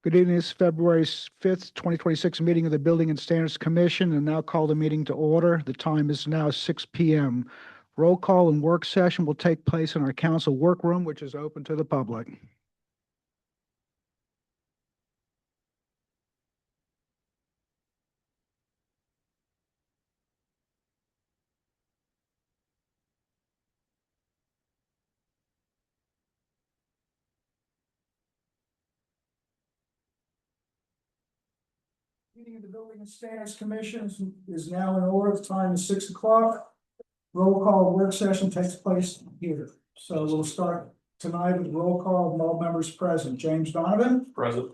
Good evening. This is February 5th, 2026 meeting of the Building and Standards Commission, and now call the meeting to order. The time is now 6 p.m. Roll call and work session will take place in our council workroom, which is open to the public. Meeting of the Building and Standards Commission is now in order. The time is 6 o'clock. Roll call work session takes place here. So we'll start tonight with roll call of all members present. James Donovan. Present.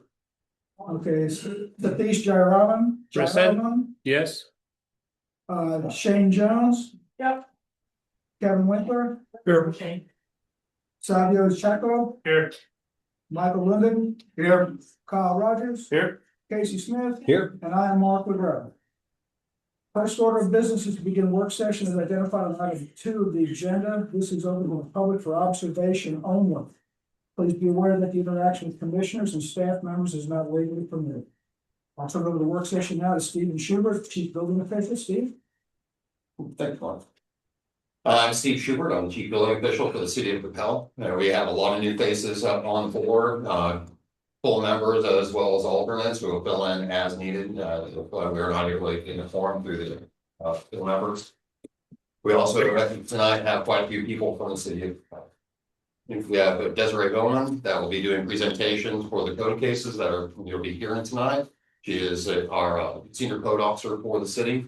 Okay, Satish Jayaraman. Present. Yes. Shane Jones. Yep. Kevin Winkler. Here. Savio Checo. Here. Michael Linden. Here. Kyle Rogers. Here. Casey Smith. Here. And I am Mark Woodrow. First order of business is to begin work session as identified on item 2 of the agenda. This is open to the public for observation only. Please be aware that the interaction with commissioners and staff members is not legally permitted. I'll turn over the work session now to Stephen Schubert, Chief Building Official. Steve. Thanks, Mark. I'm Steve Schubert. I'm the Chief Building Official for the City of Coppell. We have a lot of new faces up on the board, full members as well as alternates who will fill in as needed. We're not really informed through the full members. We also tonight have quite a few people from the city. We have Desiree Bowman that will be doing presentations for the code cases that you'll be hearing tonight. She is our senior code officer for the city.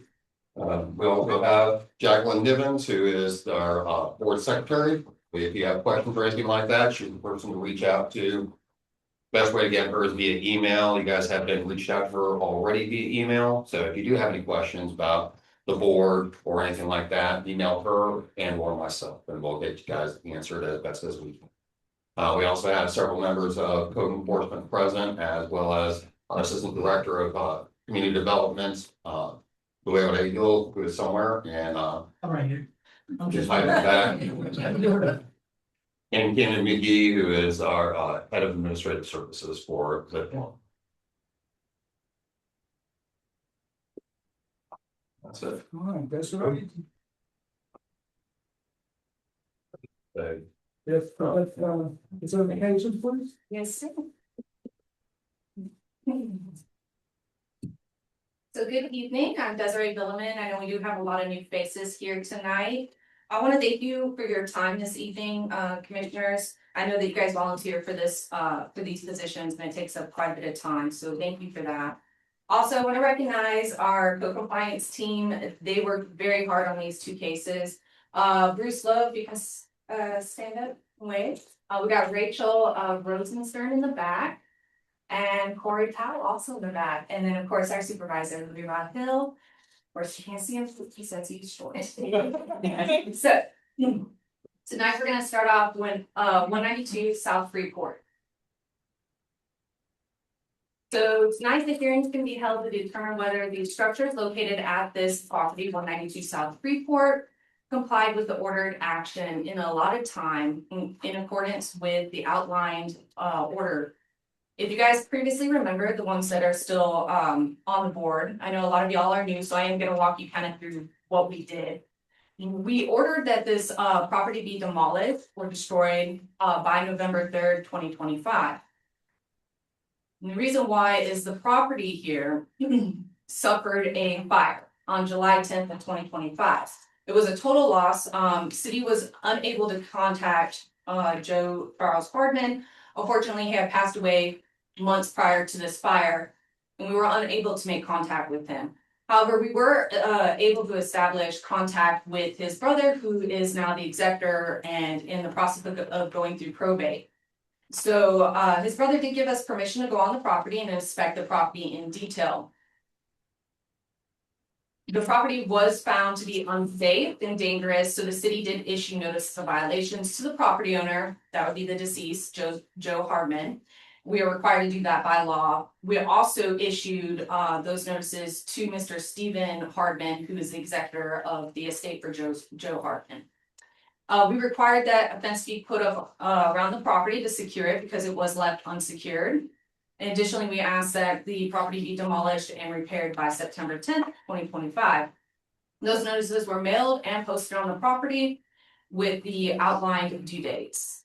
We also have Jacqueline Nivens, who is our board secretary. If you have questions or anything like that, she's the person to reach out to. Best way to get her is via email. You guys have been reached out to her already via email. So if you do have any questions about the board or anything like that, email her and or myself, and we'll get you guys answered as best as we can. We also have several members of code enforcement present, as well as our assistant director of community development, Lueo, who is somewhere, and I'm right here. I'm just hiding back. And Ken McGee, who is our head of administrative services for the. That's it. All right, that's right. If is there any occasions, please? Yes, sir. So good evening, I'm Desiree Billiman. I know we do have a lot of new faces here tonight. I want to thank you for your time this evening, commissioners. I know that you guys volunteer for this, for these positions, and it takes up quite a bit of time, so thank you for that. Also, I want to recognize our co-compliance team. They worked very hard on these 2 cases. Bruce Love, you can stand up and wave. We got Rachel Rosenstern in the back, and Corey Powell also in the back, and then of course our supervisor, Leroy Hill. Of course, you can't see him, he says he's short. So tonight we're gonna start off with 192 South Freeport. So tonight the hearing is going to be held to determine whether the structures located at this property, 192 South Freeport, complied with the ordered action in a allotted time in accordance with the outlined order. If you guys previously remember, the ones that are still on the board, I know a lot of y'all are new, so I am going to walk you kind of through what we did. We ordered that this property be demolished or destroyed by November 3rd, 2025. And the reason why is the property here suffered a fire on July 10th of 2025. It was a total loss. City was unable to contact Joe Charles Hardman. Unfortunately, he had passed away months prior to this fire, and we were unable to make contact with him. However, we were able to establish contact with his brother, who is now the executor and in the process of going through probate. So his brother did give us permission to go on the property and inspect the property in detail. The property was found to be unsafe and dangerous, so the city did issue notices of violations to the property owner. That would be the deceased, Joe Hardman. We are required to do that by law. We also issued those notices to Mr. Stephen Hardman, who is the executor of the estate for Joe Hardman. We required that a fence be put up around the property to secure it because it was left unsecured. And additionally, we ask that the property be demolished and repaired by September 10th, 2025. Those notices were mailed and posted on the property with the outlined due dates.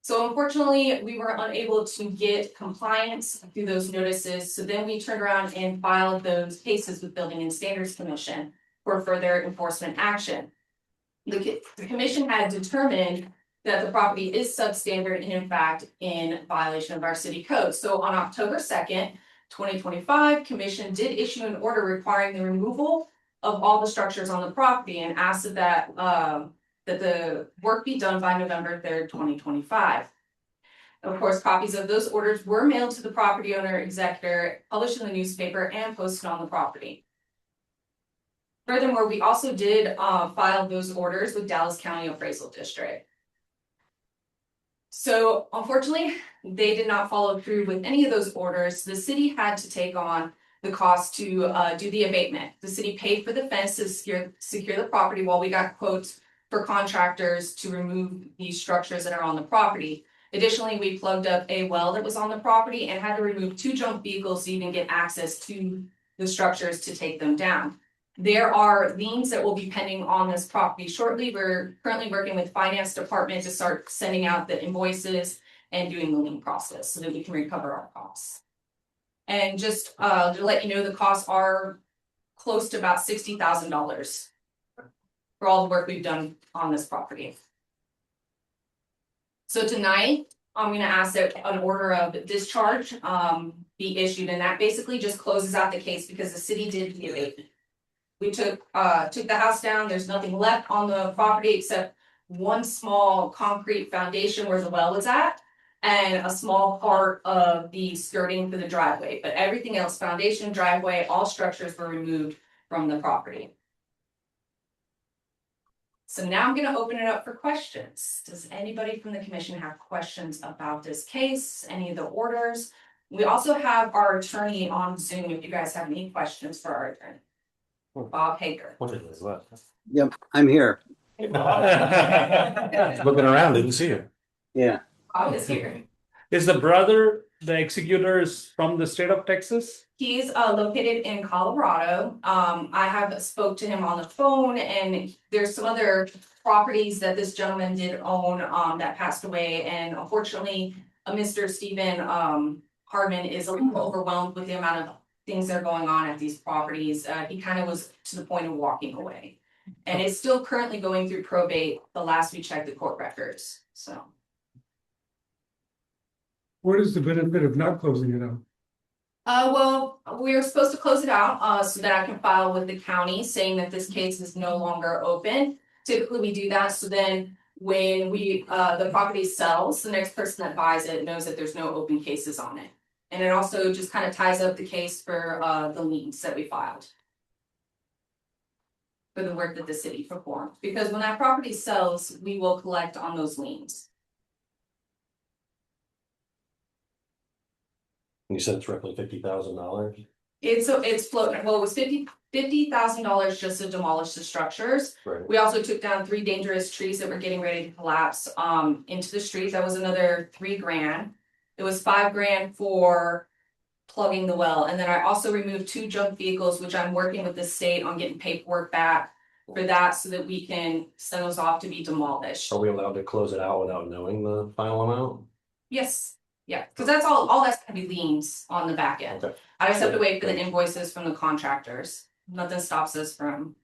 So unfortunately, we were unable to get compliance through those notices, so then we turned around and filed those cases with Building and Standards Commission for further enforcement action. The commission had determined that the property is substandard and in fact in violation of our city code. So on October 2nd, 2025, commission did issue an order requiring the removal of all the structures on the property and asked that the work be done by November 3rd, 2025. Of course, copies of those orders were mailed to the property owner executor, published in the newspaper, and posted on the property. Furthermore, we also did file those orders with Dallas County Appraisal District. So unfortunately, they did not follow through with any of those orders. The city had to take on the cost to do the abatement. The city paid for the fence to secure the property while we got quotes for contractors to remove these structures that are on the property. Additionally, we plugged up a well that was on the property and had to remove 2 junk vehicles to even get access to the structures to take them down. There are liens that will be pending on this property shortly. We're currently working with finance department to start sending out the invoices and doing the lien process so that we can recover our costs. And just to let you know, the costs are close to about $60,000 for all the work we've done on this property. So tonight, I'm going to ask that an order of discharge be issued, and that basically just closes out the case because the city did the abatement. We took the house down. There's nothing left on the property except one small concrete foundation where the well was at and a small part of the skirting for the driveway. But everything else, foundation, driveway, all structures were removed from the property. So now I'm going to open it up for questions. Does anybody from the commission have questions about this case, any of the orders? We also have our attorney on Zoom if you guys have any questions for our attorney. Bob Hager. Yep, I'm here. Looking around, didn't see you. Yeah. Bob is here. Is the brother, the executor, is from the state of Texas? He's located in Colorado. I have spoke to him on the phone, and there's some other properties that this gentleman did own that passed away. And unfortunately, Mr. Stephen Hardman is a little overwhelmed with the amount of things that are going on at these properties. He kind of was to the point of walking away. And it's still currently going through probate the last we checked the court records. So. What is the benefit of not closing it out? Well, we are supposed to close it out so that I can file with the county saying that this case is no longer open. Typically, we do that so then when we the property sells, the next person that buys it knows that there's no open cases on it. And it also just kind of ties up the case for the liens that we filed for the work that the city performed. Because when that property sells, we will collect on those liens. You said it's roughly $50,000. It's floating. Well, it was $50,000 just to demolish the structures. Right. We also took down 3 dangerous trees that were getting ready to collapse into the street. That was another $3,000. It was $5,000 for plugging the well, and then I also removed 2 junk vehicles, which I'm working with the state on getting paperwork back for that, so that we can send those off to be demolished. Are we allowed to close it out without knowing the final amount? Yes. Yeah, because that's all that's gonna be liens on the back end. Okay. I just have to wait for the invoices from the contractors. Nothing stops us from,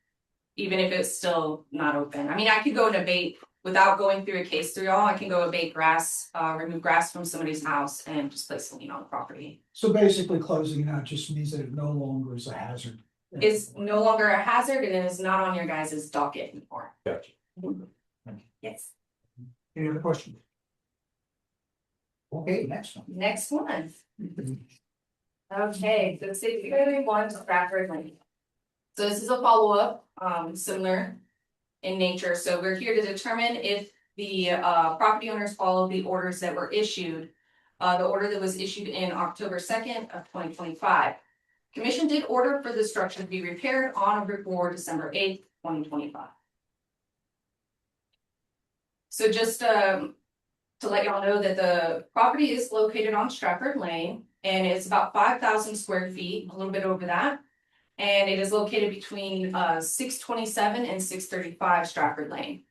even if it's still not open. I mean, I could go and abate without going through a case through y'all. I can go abate grass, remove grass from somebody's house and just place a lien on the property. So basically closing it out just means that it no longer is a hazard. It's no longer a hazard and it is not on your guys' docket anymore. Gotcha. Yes. Any other questions? Okay, next one. Next one. Okay, so city clearly wants Stratford Lane. So this is a follow-up, similar in nature. So we're here to determine if the property owners followed the orders that were issued. The order that was issued in October 2nd of 2025. Commission did order for the structure to be repaired on or before December 8th, 2025. So just to let y'all know that the property is located on Stratford Lane and it's about 5,000 square feet, a little bit over that. And it is located between 627 and 635 Stratford Lane.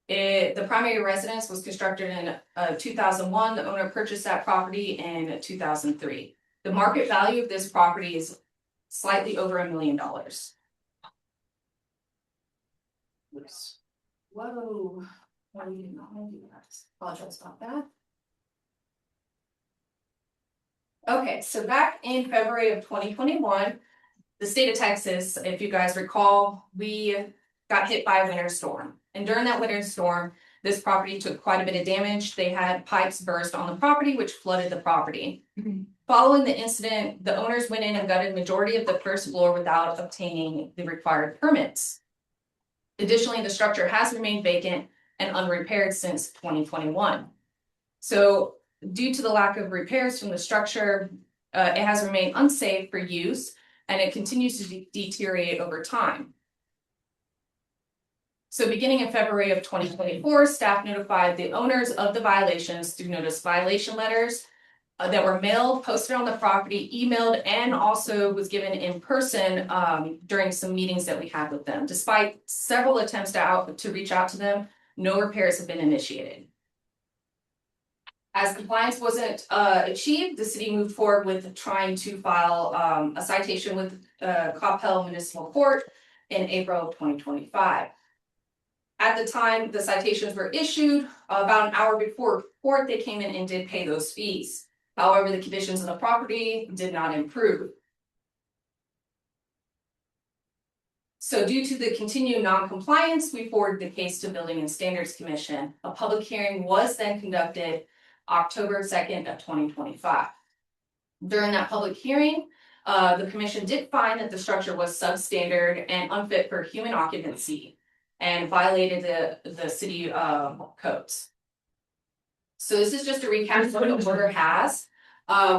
The primary residence was constructed in 2001. The owner purchased that property in 2003. The market value of this property is slightly over $1 million. Oops. Whoa. Why did you not want to do that? Apologize about that. Okay, so back in February of 2021, the state of Texas, if you guys recall, we got hit by a winter storm. And during that winter storm, this property took quite a bit of damage. They had pipes burst on the property, which flooded the property. Following the incident, the owners went in and gutted majority of the first floor without obtaining the required permits. Additionally, the structure has remained vacant and unrepaired since 2021. So due to the lack of repairs from the structure, it has remained unsafe for use and it continues to deteriorate over time. So beginning in February of 2024, staff notified the owners of the violations through notice violation letters that were mailed, posted on the property, emailed, and also was given in person during some meetings that we had with them. Despite several attempts to reach out to them, no repairs have been initiated. As compliance wasn't achieved, the city moved forward with trying to file a citation with Coppell Municipal Court in April of 2025. At the time the citations were issued, about an hour before court, they came in and did pay those fees. However, the conditions of the property did not improve. So due to the continued non-compliance, we forwarded the case to Building and Standards Commission. A public hearing was then conducted October 2nd of 2025. During that public hearing, the commission did find that the structure was substandard and unfit for human occupancy and violated the city codes. So this is just a recap of what the order has.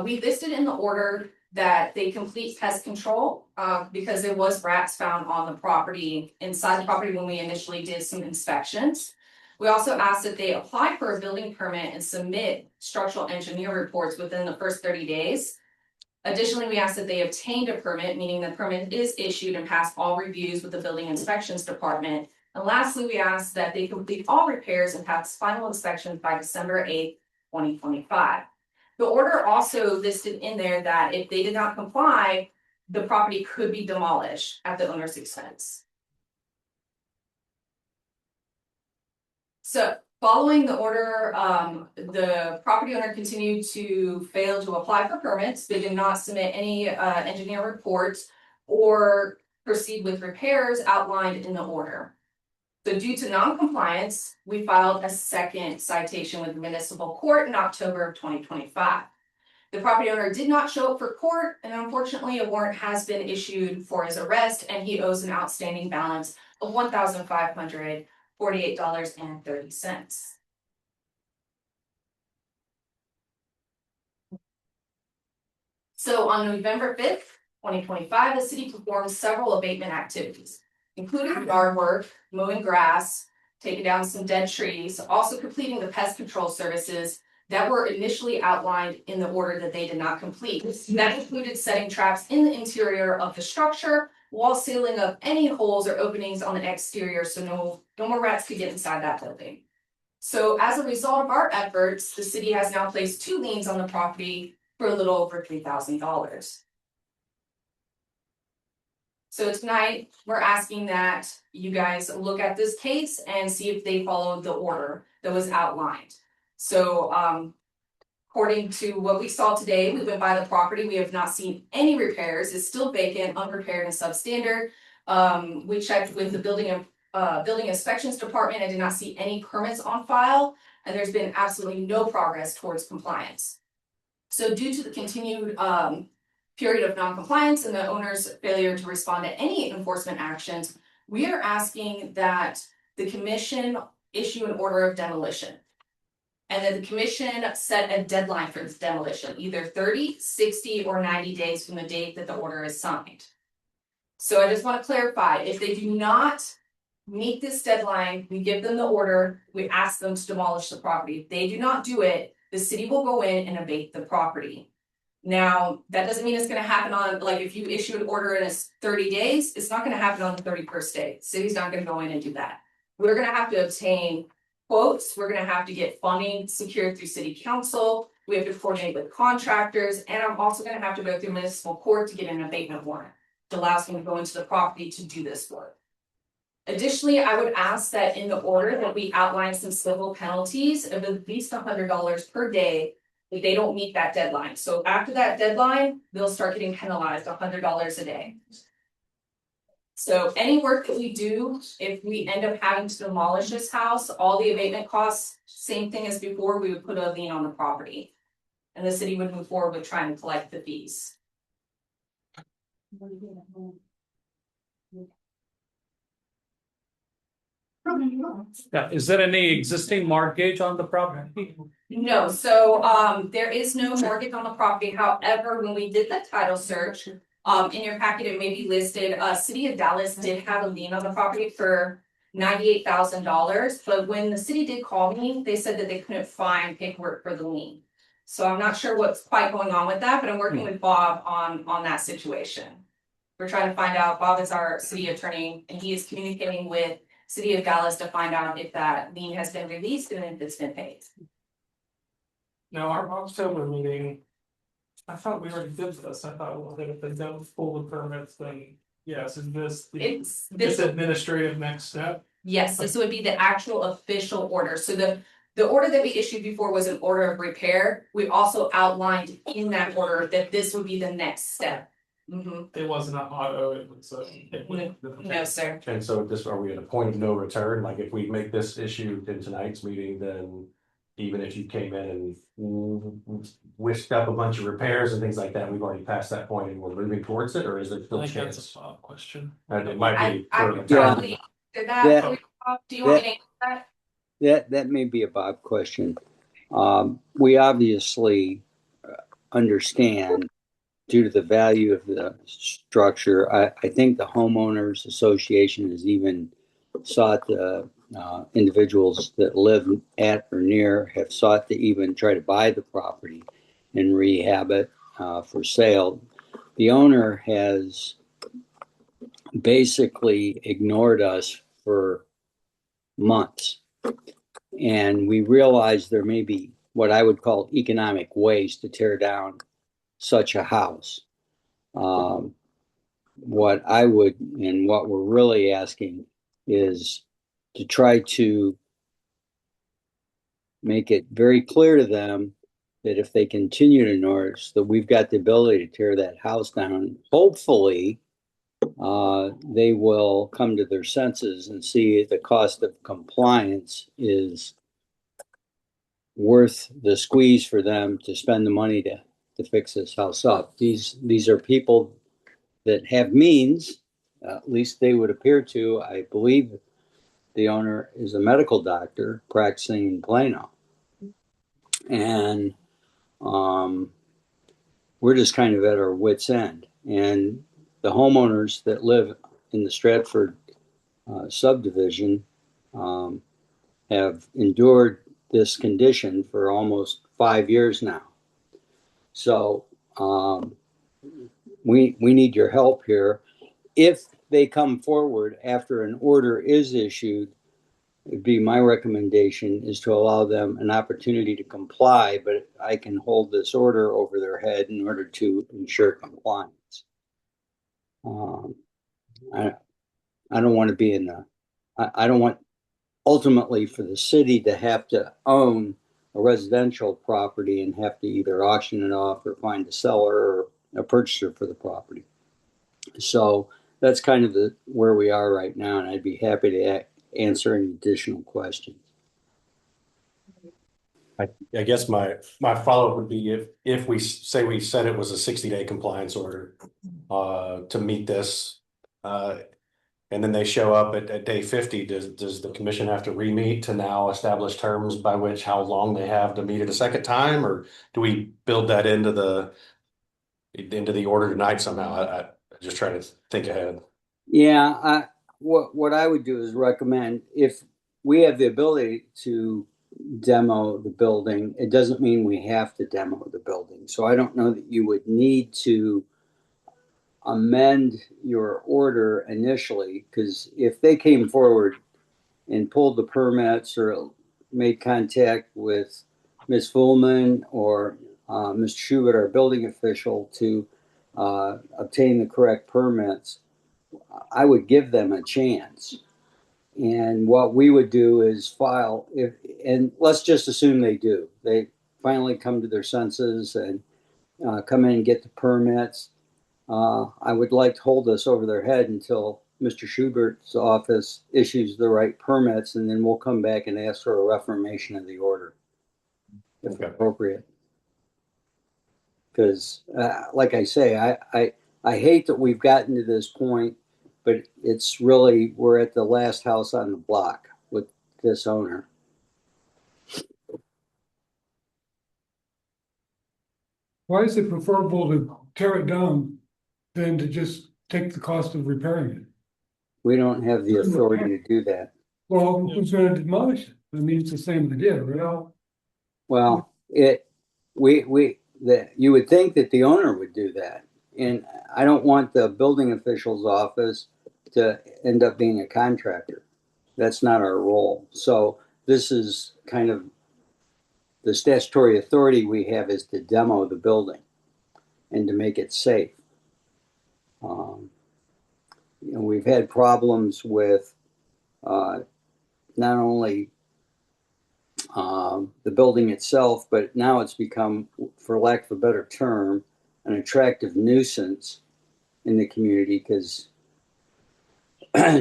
We listed in the order that they complete pest control because there was rats found on the property, inside the property when we initially did some inspections. We also asked that they apply for a building permit and submit structural engineer reports within the first 30 days. Additionally, we asked that they obtained a permit, meaning the permit is issued and passed all reviews with the building inspections department. And lastly, we asked that they complete all repairs and pass final inspections by December 8th, 2025. The order also listed in there that if they did not comply, the property could be demolished at the owner's expense. So following the order, the property owner continued to fail to apply for permits. They did not submit any engineer reports or proceed with repairs outlined in the order. So due to non-compliance, we filed a second citation with the municipal court in October of 2025. The property owner did not show up for court, and unfortunately a warrant has been issued for his arrest and he owes an outstanding balance of $1,548.30. So on November 5th, 2025, the city performed several abatement activities, including yard work, mowing grass, taking down some dead trees, also completing the pest control services that were initially outlined in the order that they did not complete. That included setting traps in the interior of the structure while sealing up any holes or openings on the exterior so no more rats could get inside that building. So as a result of our efforts, the city has now placed 2 liens on the property for a little over $3,000. So tonight, we're asking that you guys look at this case and see if they followed the order that was outlined. So according to what we saw today, we went by the property, we have not seen any repairs, it's still vacant, unprepared, and substandard. We checked with the building inspections department, I did not see any permits on file, and there's been absolutely no progress towards compliance. So due to the continued period of non-compliance and the owner's failure to respond to any enforcement actions, we are asking that the commission issue an order of demolition. And then the commission set a deadline for this demolition, either 30, 60, or 90 days from the date that the order is signed. So I just want to clarify, if they do not meet this deadline, we give them the order, we ask them to demolish the property. If they do not do it, the city will go in and abate the property. Now, that doesn't mean it's gonna happen on, like, if you issue an order in 30 days, it's not gonna happen on the 31st day. City's not gonna go in and do that. We're gonna have to obtain quotes, we're gonna have to get funding secured through city council. We have to coordinate with contractors, and I'm also gonna have to go through municipal court to get an abatement warrant. That allows me to go into the property to do this work. Additionally, I would ask that in the order that we outline some civil penalties of at least $100 per day if they don't meet that deadline. So after that deadline, they'll start getting penalized $100 a day. So any work that we do, if we end up having to demolish this house, all the abatement costs, same thing as before, we would put a lien on the property. And the city would move forward with trying to collect the fees. Yeah, is there any existing mortgage on the property? No, so there is no mortgage on the property. However, when we did the title search, in your packet, it may be listed, City of Dallas did have a lien on the property for $98,000. But when the city did call me, they said that they couldn't find paperwork for the lien. So I'm not sure what's quite going on with that, but I'm working with Bob on that situation. We're trying to find out, Bob is our city attorney, and he is communicating with City of Dallas to find out if that lien has been released and if it's been paid. Now, our October meeting, I thought we already did this, I thought, well, that if they don't pull the permits, then yes, is this It's this this, administrative next step? yes, this would be the actual official order. So the order that we issued before was an order of repair. We also outlined in that order that this would be the next step. It wasn't an auto, it was No, sir. And so this, are we at a point of no return? Like if we make this issue in tonight's meeting, then even if you came in and whisked up a bunch of repairs and things like that, we've already passed that point and we're moving towards it, or is there still I a think that's a chance? follow-up question. It might be. I further could time. probably answer that. for you, Bob. Do you want me to answer that? That may be a Bob question. We obviously understand due to the value of the structure. I think the homeowners association has even sought the individuals that live at or near have sought to even try to buy the property and rehab it for sale. The owner has basically ignored us for months. And we realize there may be what I would call economic ways to tear down such a house. What I would, and what we're really asking is to try to make it very clear to them that if they continue to ignore us, that we've got the ability to tear that house down. Hopefully, they will come to their senses and see the cost of compliance is worth the squeeze for them to spend the money to fix this house up. These are people that have means, at least they would appear to. I believe the owner is a medical doctor practicing in Plano. And we're just kind of at our wits' end. And the homeowners that live in the Stratford subdivision have endured this condition for almost 5 years now. So we need your help here. If they come forward after an order is issued, it'd be my recommendation is to allow them an opportunity to comply, but I can hold this order over their head in order to ensure compliance. I don't want to be in the, I don't want ultimately for the city to have to own a residential property and have to either auction it off or find a seller or a purchaser for the property. So that's kind of where we are right now, and I'd be happy to answer any additional questions. I guess my follow-up would be if we say we said it was a 60-day compliance order to meet this, and then they show up at day 50, does the commission have to re-meet to now establish terms by which how long they have to meet it a second time, or do we build that into the order tonight somehow? I just trying to think ahead. Yeah, what I would do is recommend, if we have the ability to demo the building, it doesn't mean we have to demo the building. So I don't know that you would need to amend your order initially, because if they came forward and pulled the permits or made contact with Ms. Fullman or Mr. Schubert, our building official, to obtain the correct permits, I would give them a chance. And what we would do is file, if, and let's just assume they do. They finally come to their senses and come in and get the permits. I would like to hold this over their head until Mr. Schubert's office issues the right permits, and then we'll come back and ask for a reformation of the order, if Okay. appropriate. Because, like I say, I hate that we've gotten to this point, but it's really, we're at the last house on the block with this owner. Why is it preferable to tear it down than to just take the cost of repairing it? We don't have the authority to do that. Well, who's gonna demolish it? I mean, it's the same idea, right? Well, you would think that the owner would do that. And I don't want the building official's office to end up being a contractor. That's not our role. So this is kind of the statutory authority we have is to demo the building and to make it safe. We've had problems with not only the building itself, but now it's become, for lack of a better term, an attractive nuisance in the community because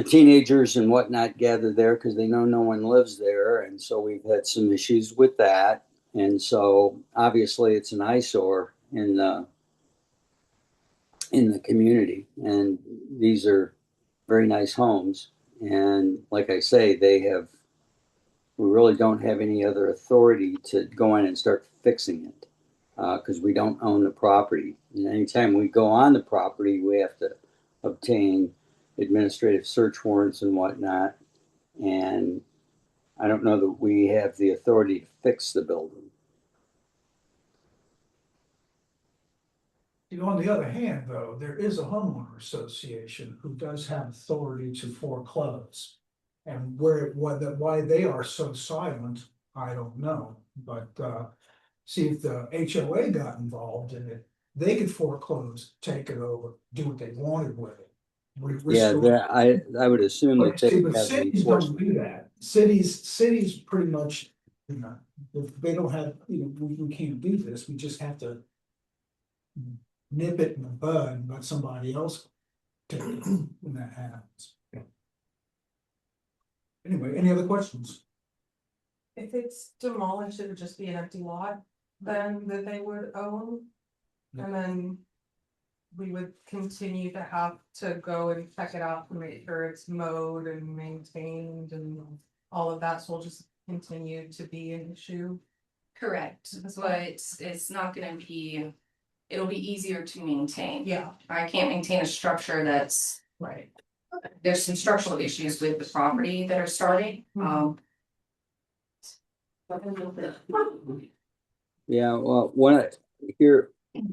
teenagers and whatnot gather there because they know no one lives there. And so we've had some issues with that. And so obviously it's an eyesore in the community. And these are very nice homes. And like I say, we really don't have any other authority to go in and start fixing it because we don't own the property. And anytime we go on the property, we have to obtain administrative search warrants and whatnot. And I don't know that we have the authority to fix the building. On the other hand, though, there is a homeowner association who does have authority to foreclose. And why they are so silent, I don't know, but see if the HOA got involved in it, they could foreclose, take it over, do what they wanted with it. Yeah, I would assume that But they see, but have cities don't enforcement. do that. Cities pretty much, if they don't have, we can't do this, we just have to nip it in the bud and let somebody else take it when that happens. Anyway, any other questions? If it's demolished, it would just be an empty lot, then that they would own. And then we would continue to have to go and check it out to make sure it's mowed and maintained and all of that, so we'll just continue to be an issue. Correct, but it's not gonna be, it'll be easier to maintain. Yeah. I can't maintain a structure that's, Right. there's some structural issues with the property that are starting, Yeah, well,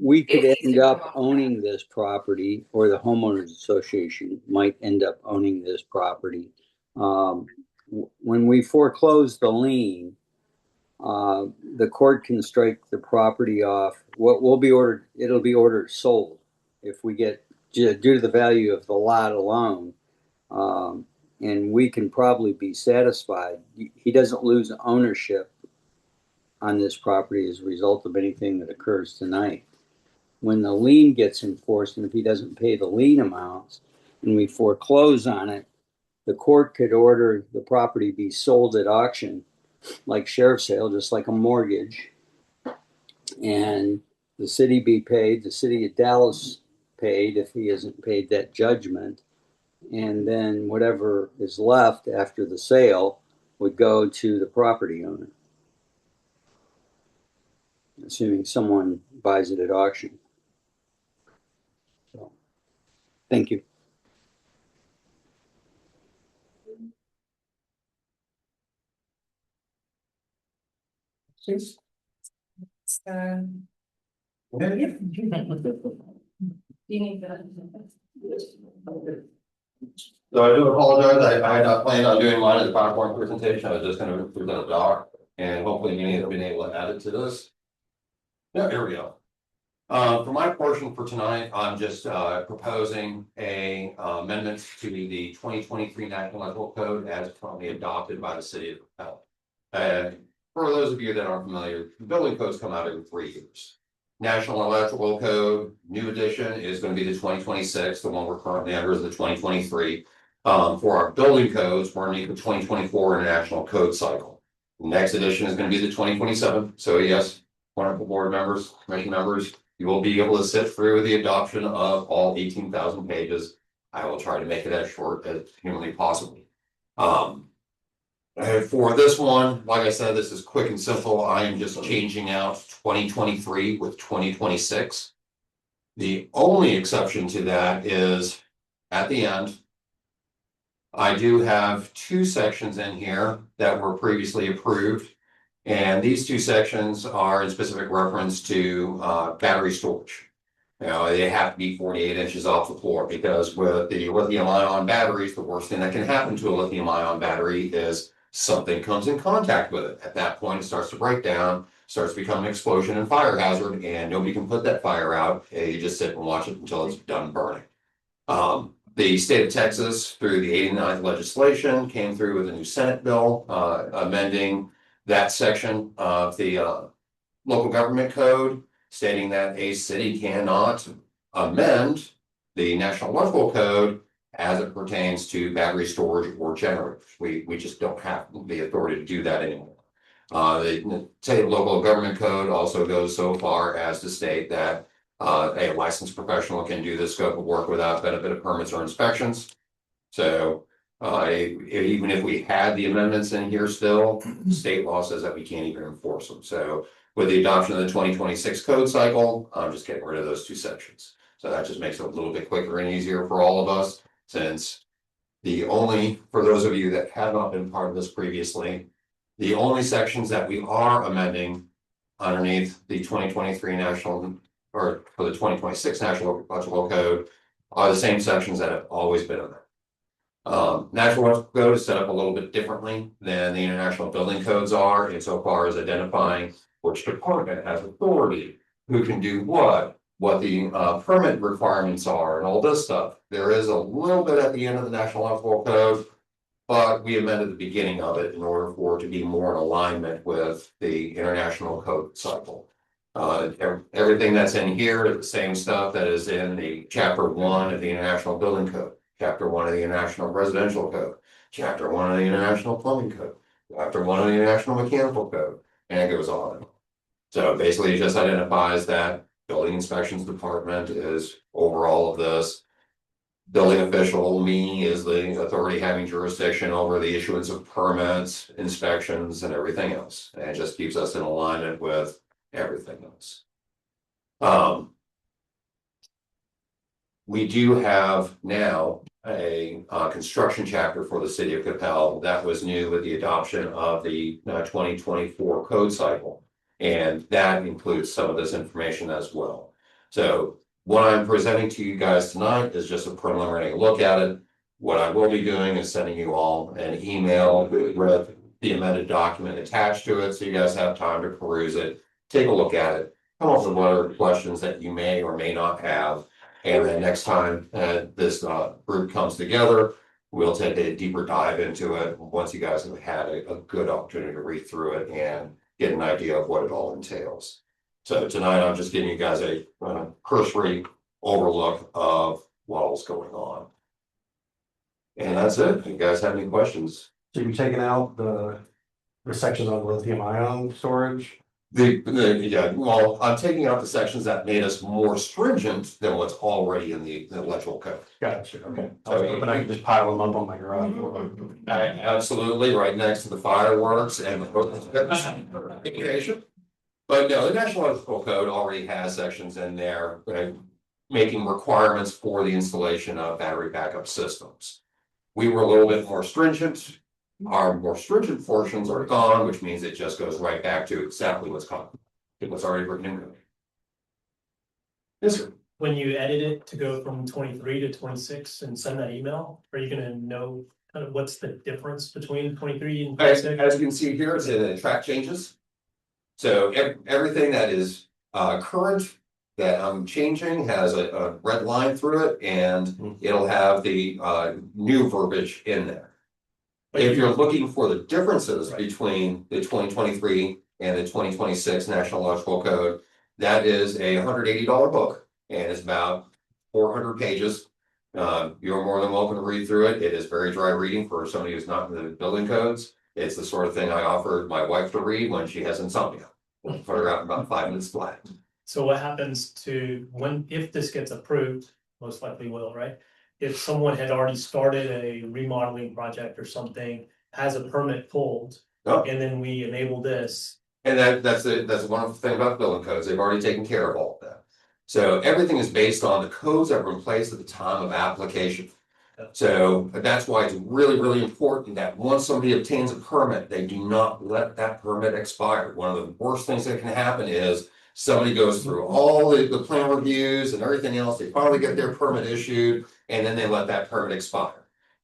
we could It's end easier to up walk owning this property, or the homeowners association might end up owning this property. When we foreclose the lien, the court can strike the property off. What will be ordered, it'll be ordered sold if we get, due to the value of the lot alone. And we can probably be satisfied. He doesn't lose ownership on this property as a result of anything that occurs tonight. When the lien gets enforced, and if he doesn't pay the lien amounts and we foreclose on it, the court could order the property be sold at auction, like sheriff's sale, just like a mortgage. And the city be paid, the city of Dallas paid if he hasn't paid that judgment. And then whatever is left after the sale would go to the property owner, assuming someone buys it at auction. So, thank you. please. You need the. So I do apologize, I had not planned on doing mine as a PowerPoint presentation, I was just gonna present a doc, and hopefully many have been able to add it to this. Yeah, here we go. For my portion for tonight, I'm just proposing a amendment to the 2023 National Electrical Code as currently adopted by the city of Coppell. And for those of you that aren't familiar, the building codes come out every 3 years. National Electrical Code, new edition is going to be the 2026, the one we're currently under is the 2023. For our building codes, we're going to need the 2024 International Code Cycle. The next edition is going to be the 2027. So yes, wonderful board members, commission members, you will be able to sit through the adoption of all 18,000 pages. I will try to make it as short as humanly possible. For this one, like I said, this is quick and simple. I am just changing out 2023 with 2026. The only exception to that is at the end. I do have 2 sections in here that were previously approved. And these 2 sections are in specific reference to battery storage. You know, they have to be 48 inches off the floor because with the lithium ion batteries, the worst thing that can happen to a lithium ion battery is something comes in contact with it. At that point, it starts to break down, starts to become an explosion and fire hazard, and nobody can put that fire out. You just sit and watch it until it's done burning. The state of Texas, through the 89th legislation, came through with a new Senate bill amending that section of the local government code, stating that a city cannot amend the National Electrical Code as it pertains to battery storage or generators. We just don't have the authority to do that anymore. The state local government code also goes so far as to state that a licensed professional can do this scope of work without benefit of permits or inspections. So even if we had the amendments in here still, state law says that we can't even enforce them. So with the adoption of the 2026 code cycle, I'm just getting rid of those 2 sections. So that just makes it a little bit quicker and easier for all of us, since for those of you that have not been part of this previously, the only sections that we are amending underneath the 2023 national, or for the 2026 National Electrical Code, are the same sections that have always been in there. National Electrical Code is set up a little bit differently than the international building codes are insofar as identifying which department has authority, who can do what the permit requirements are, and all this stuff. There is a little bit at the end of the National Electrical Code, but we amended the beginning of it in order for it to be more in alignment with the international code cycle. Everything that's in here is the same stuff that is in the Chapter 1 of the International Building Code, Chapter 1 of the International Residential Code, Chapter 1 of the International Plumbing Code, Chapter 1 of the International Mechanical Code, and it goes on. So basically, it just identifies that building inspections department is over all of this. Building official, me, is the authority having jurisdiction over the issuance of permits, inspections, and everything else. And it just keeps us in alignment with everything else. We do have now a construction chapter for the city of Coppell that was new with the adoption of the 2024 code cycle. And that includes some of this information as well. So what I'm presenting to you guys tonight is just a preliminary look at it. What I will be doing is sending you all an email with the amended document attached to it, so you guys have time to peruse it, take a look at it, come up with what other questions that you may or may not have. And then next time this group comes together, we'll take a deeper dive into it once you guys have had a good opportunity to read through it and get an idea of what it all entails. So tonight, I'm just giving you guys a cursory overlook of what all's going on. And that's it. If you guys have any questions? So you're taking out the sections on lithium ion storage? Yeah, well, I'm taking out the sections that made us more stringent than what's already in the electrical code. Gotcha, okay. But I can just pile them up on my garage door. Absolutely, right next to the fireworks and the But no, the National Electrical Code already has sections in there making requirements for the installation of battery backup systems. We were a little bit more stringent. Our more stringent portions are gone, which means it just goes right back to exactly what's called, what's already written in code. Yes, sir. When you edit it to go from 23 to 26 and send that email, are you gonna know kind of what's the difference between 23 and As 26? you can see here, it's in track changes. So everything that is current that I'm changing has a red line through it, and it'll have the new verbiage in there. If you're looking for the differences Right. between the 2023 and the 2026 National Electrical Code, that is a $180 book, and it's about 400 pages. You're more than welcome to read through it. It is very dry reading for somebody who's not in the building codes. It's the sort of thing I offer my wife to read when she has insomnia. We'll put her out in about 5 minutes flat. So what happens to if this gets approved, most likely will, right? If someone had already started a remodeling project or something, has a permit pulled, Oh. and then we enable this, And that's the wonderful thing about building codes. They've already taken care of all of that. So everything is based on the codes that were in place at the time of application. So that's why it's really, really important that once somebody obtains a permit, they do not let that permit expire. One of the worst things that can happen is somebody goes through all the plan reviews and everything else, they finally get their permit issued, and then they let that permit expire.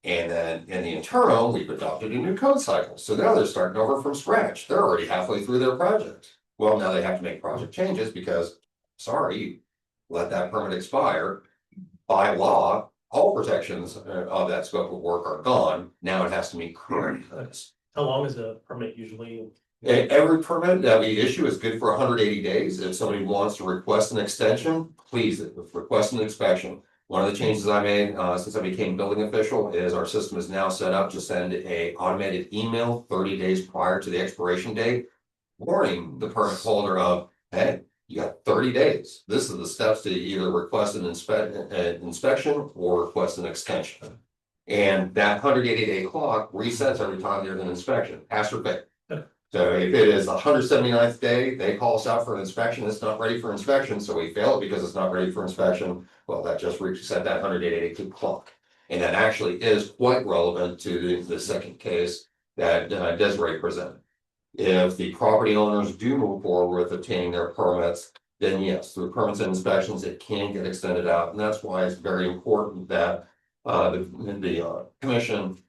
And then in the interim, we've adopted a new code cycle. So now they're starting over from scratch. They're already halfway through their project. Well, now they have to make project changes because, sorry, let that permit expire. By law, all protections of that scope of work are gone. Now it has to meet current codes. how long is a permit usually? Every permit that we issue is good for 180 days. If somebody wants to request an extension, please request an inspection. One of the changes I made since I became building official is our system is now set up to send a automated email 30 days prior to the expiration date, warning the permit holder of, hey, you got 30 days. This is the steps to either request an inspection or request an extension. And that 180-day clock resets every time there's an inspection, pass or fail. So if it is the 179th day, they call us out for an inspection, it's not ready for inspection, so we fail it because it's not ready for inspection. Well, that just reset that 180-day clock. And that actually is quite relevant to the second case that Desiree presented. If the property owners do move forward with obtaining their permits, then yes, through permits and inspections, it can get extended out. And that's why it's very important that the commission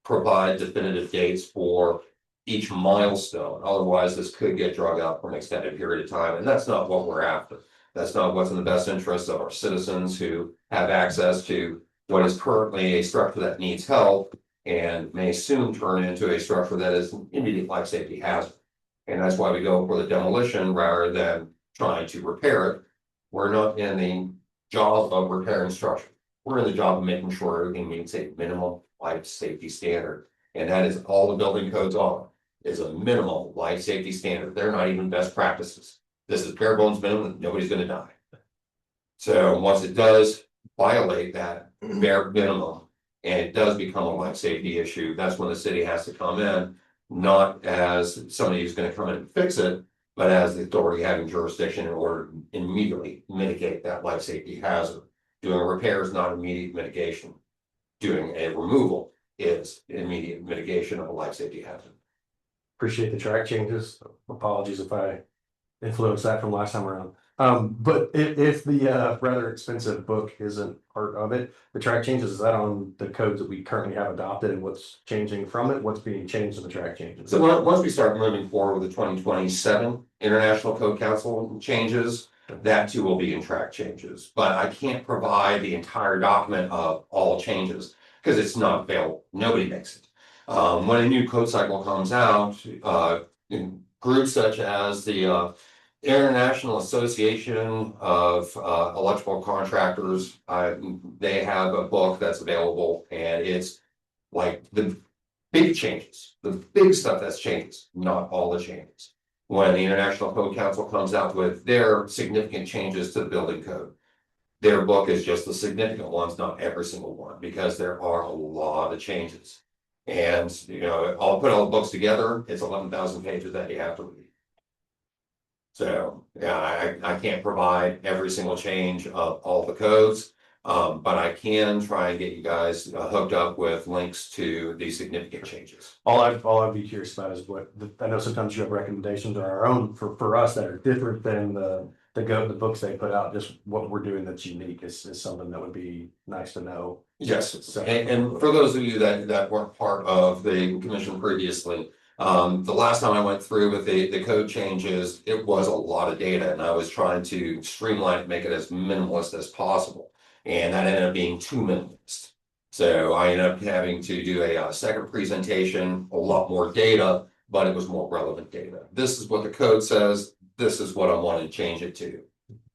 provide definitive dates for each milestone. Otherwise, this could get drug out for an extended period of time, and that's not what we're after. That's not what's in the best interest of our citizens who have access to what is currently a structure that needs help and may soon turn into a structure that is an immediate life safety hazard. And that's why we go for the demolition rather than trying to repair it. We're not in the job of repairing structure. We're in the job of making sure everything meets a minimum life safety standard. And that is all the building codes are, is a minimal life safety standard. They're not even best practices. This is bare bones minimum, nobody's gonna die. So once it does violate that bare minimum, and it does become a life safety issue, that's when the city has to come in, not as somebody who's gonna come in and fix it, but as the authority having jurisdiction in order to immediately mitigate that life safety hazard. Doing a repair is not immediate mitigation. Doing a removal is immediate mitigation of a life safety hazard. Appreciate the track changes. Apologies if I influenced that from last time around. But if the rather expensive book isn't part of it, the track changes, is that on the codes that we currently have adopted and what's changing from it? What's being changed in the track changes? So once we start moving forward with the 2027 International Code Council changes, that too will be in track changes. But I can't provide the entire document of all changes because it's not available. Nobody makes it. When a new code cycle comes out, in groups such as the International Association of Electrical Contractors, they have a book that's available, and it's like the big changes, the big stuff that's changes, not all the changes. When the International Code Council comes out with their significant changes to the building code, their book is just the significant ones, not every single one, because there are a lot of changes. And, I'll put all the books together, it's 11,000 pages that you have to read. So, yeah, I can't provide every single change of all the codes, But I can try and get you guys hooked up with links to the significant changes. All I'd be curious about is what, I know sometimes you have recommendations on our own for us that are different than the books they put out, just what we're doing that's unique is something that would be nice to know. Yes, So- and for those of you that weren't part of the commission previously, the last time I went through with the code changes, it was a lot of data and I was trying to streamline it, make it as minimalist as possible. And that ended up being too minimalist. So I ended up having to do a second presentation, a lot more data, but it was more relevant data. This is what the code says. This is what I want to change it to.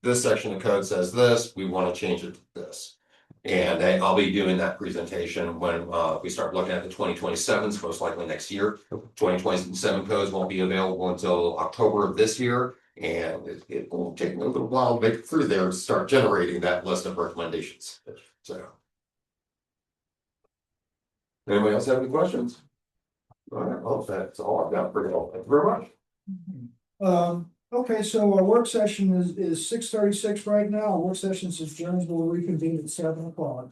This section of code says this, we want to change it to this. And I'll be doing that presentation when we start looking at the 2027s, most likely next year. 2027 codes won't be available until October of this year. And it will take me a little while to make it through there to start generating that list of recommendations. So. Anybody else have any questions? All right, well, that's all I've got for you. Thank you very much. Okay, so our work session is 6:36 right now. Our work session is adjourned. We'll reconvene at 7 o'clock.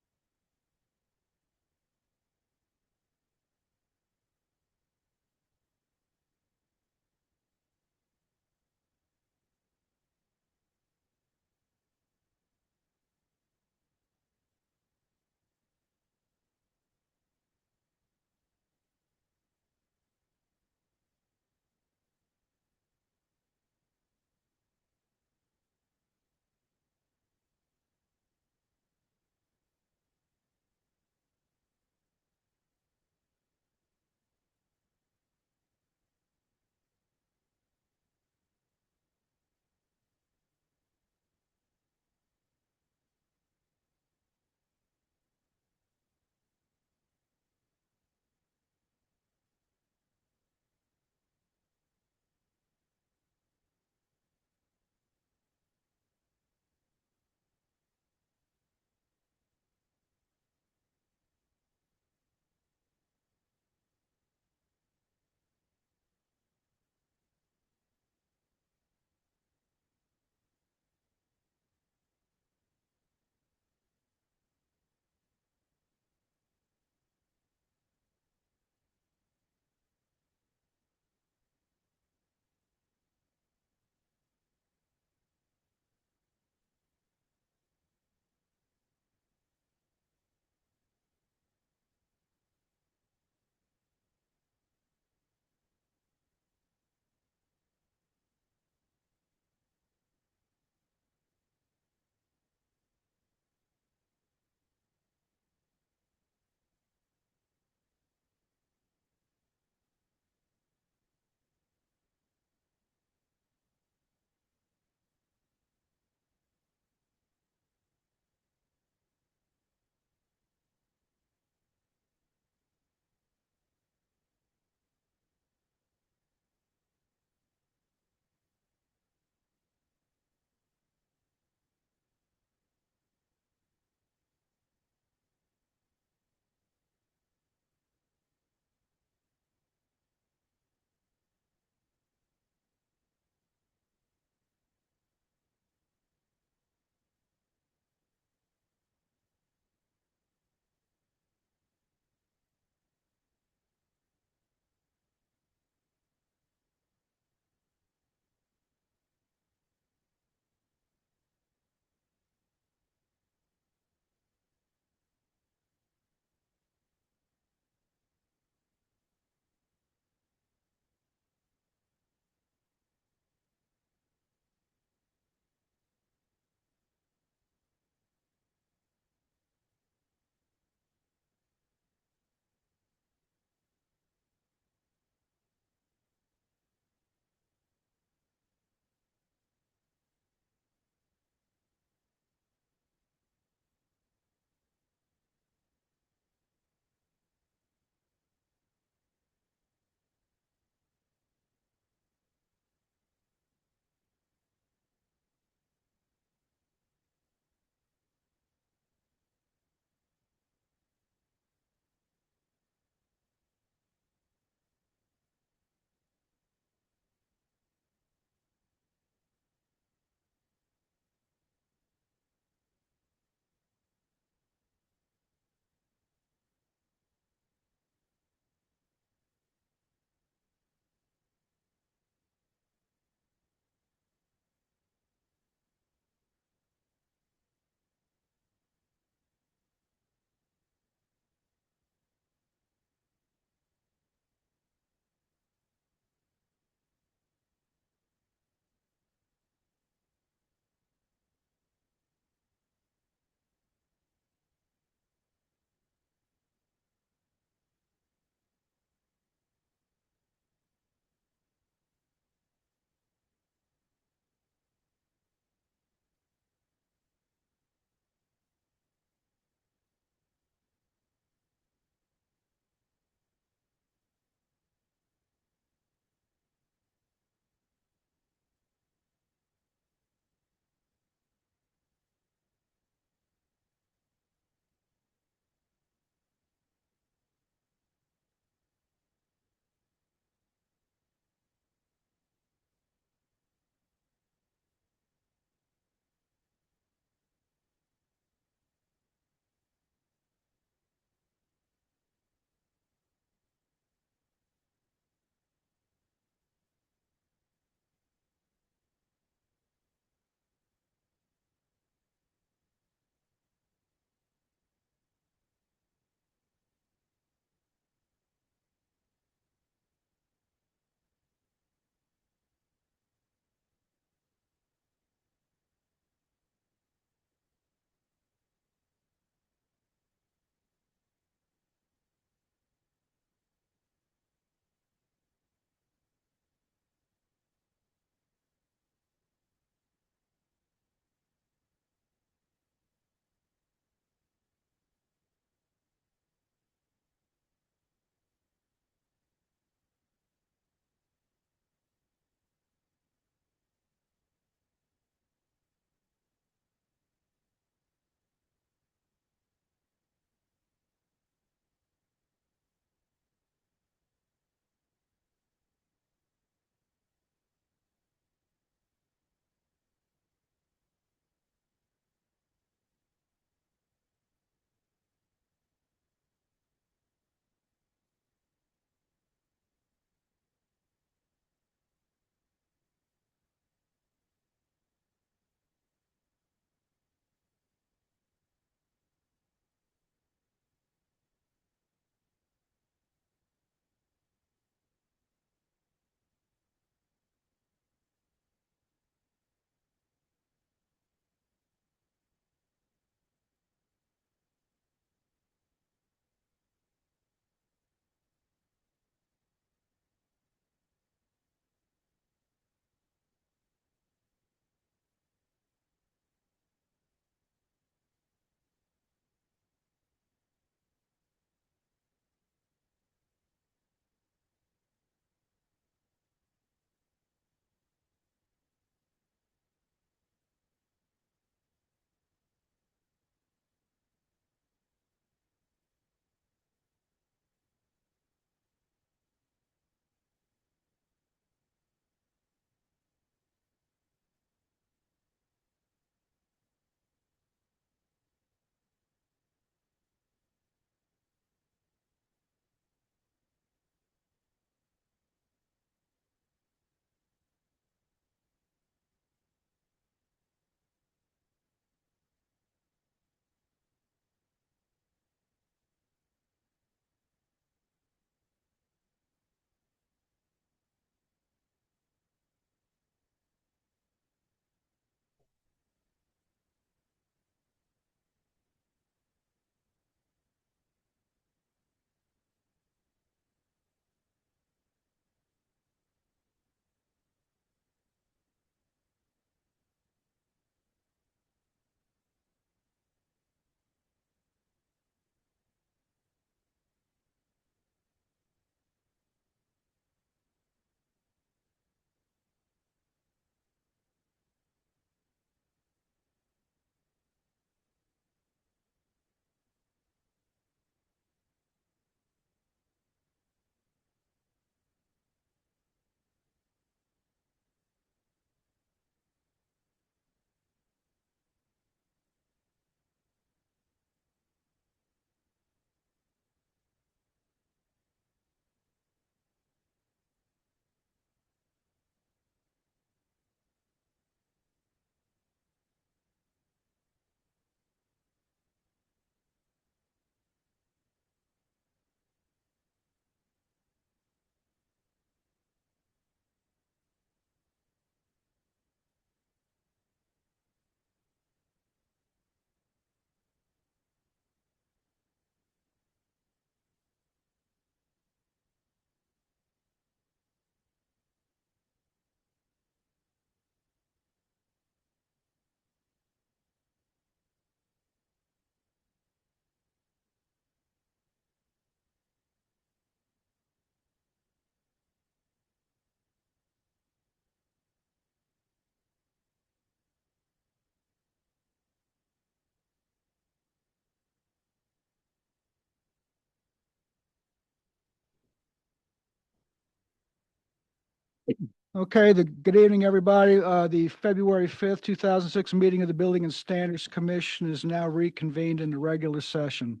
Okay, good evening, everybody. The February 5th, 2006 meeting of the Building and Standards Commission is now reconvened in the regular session.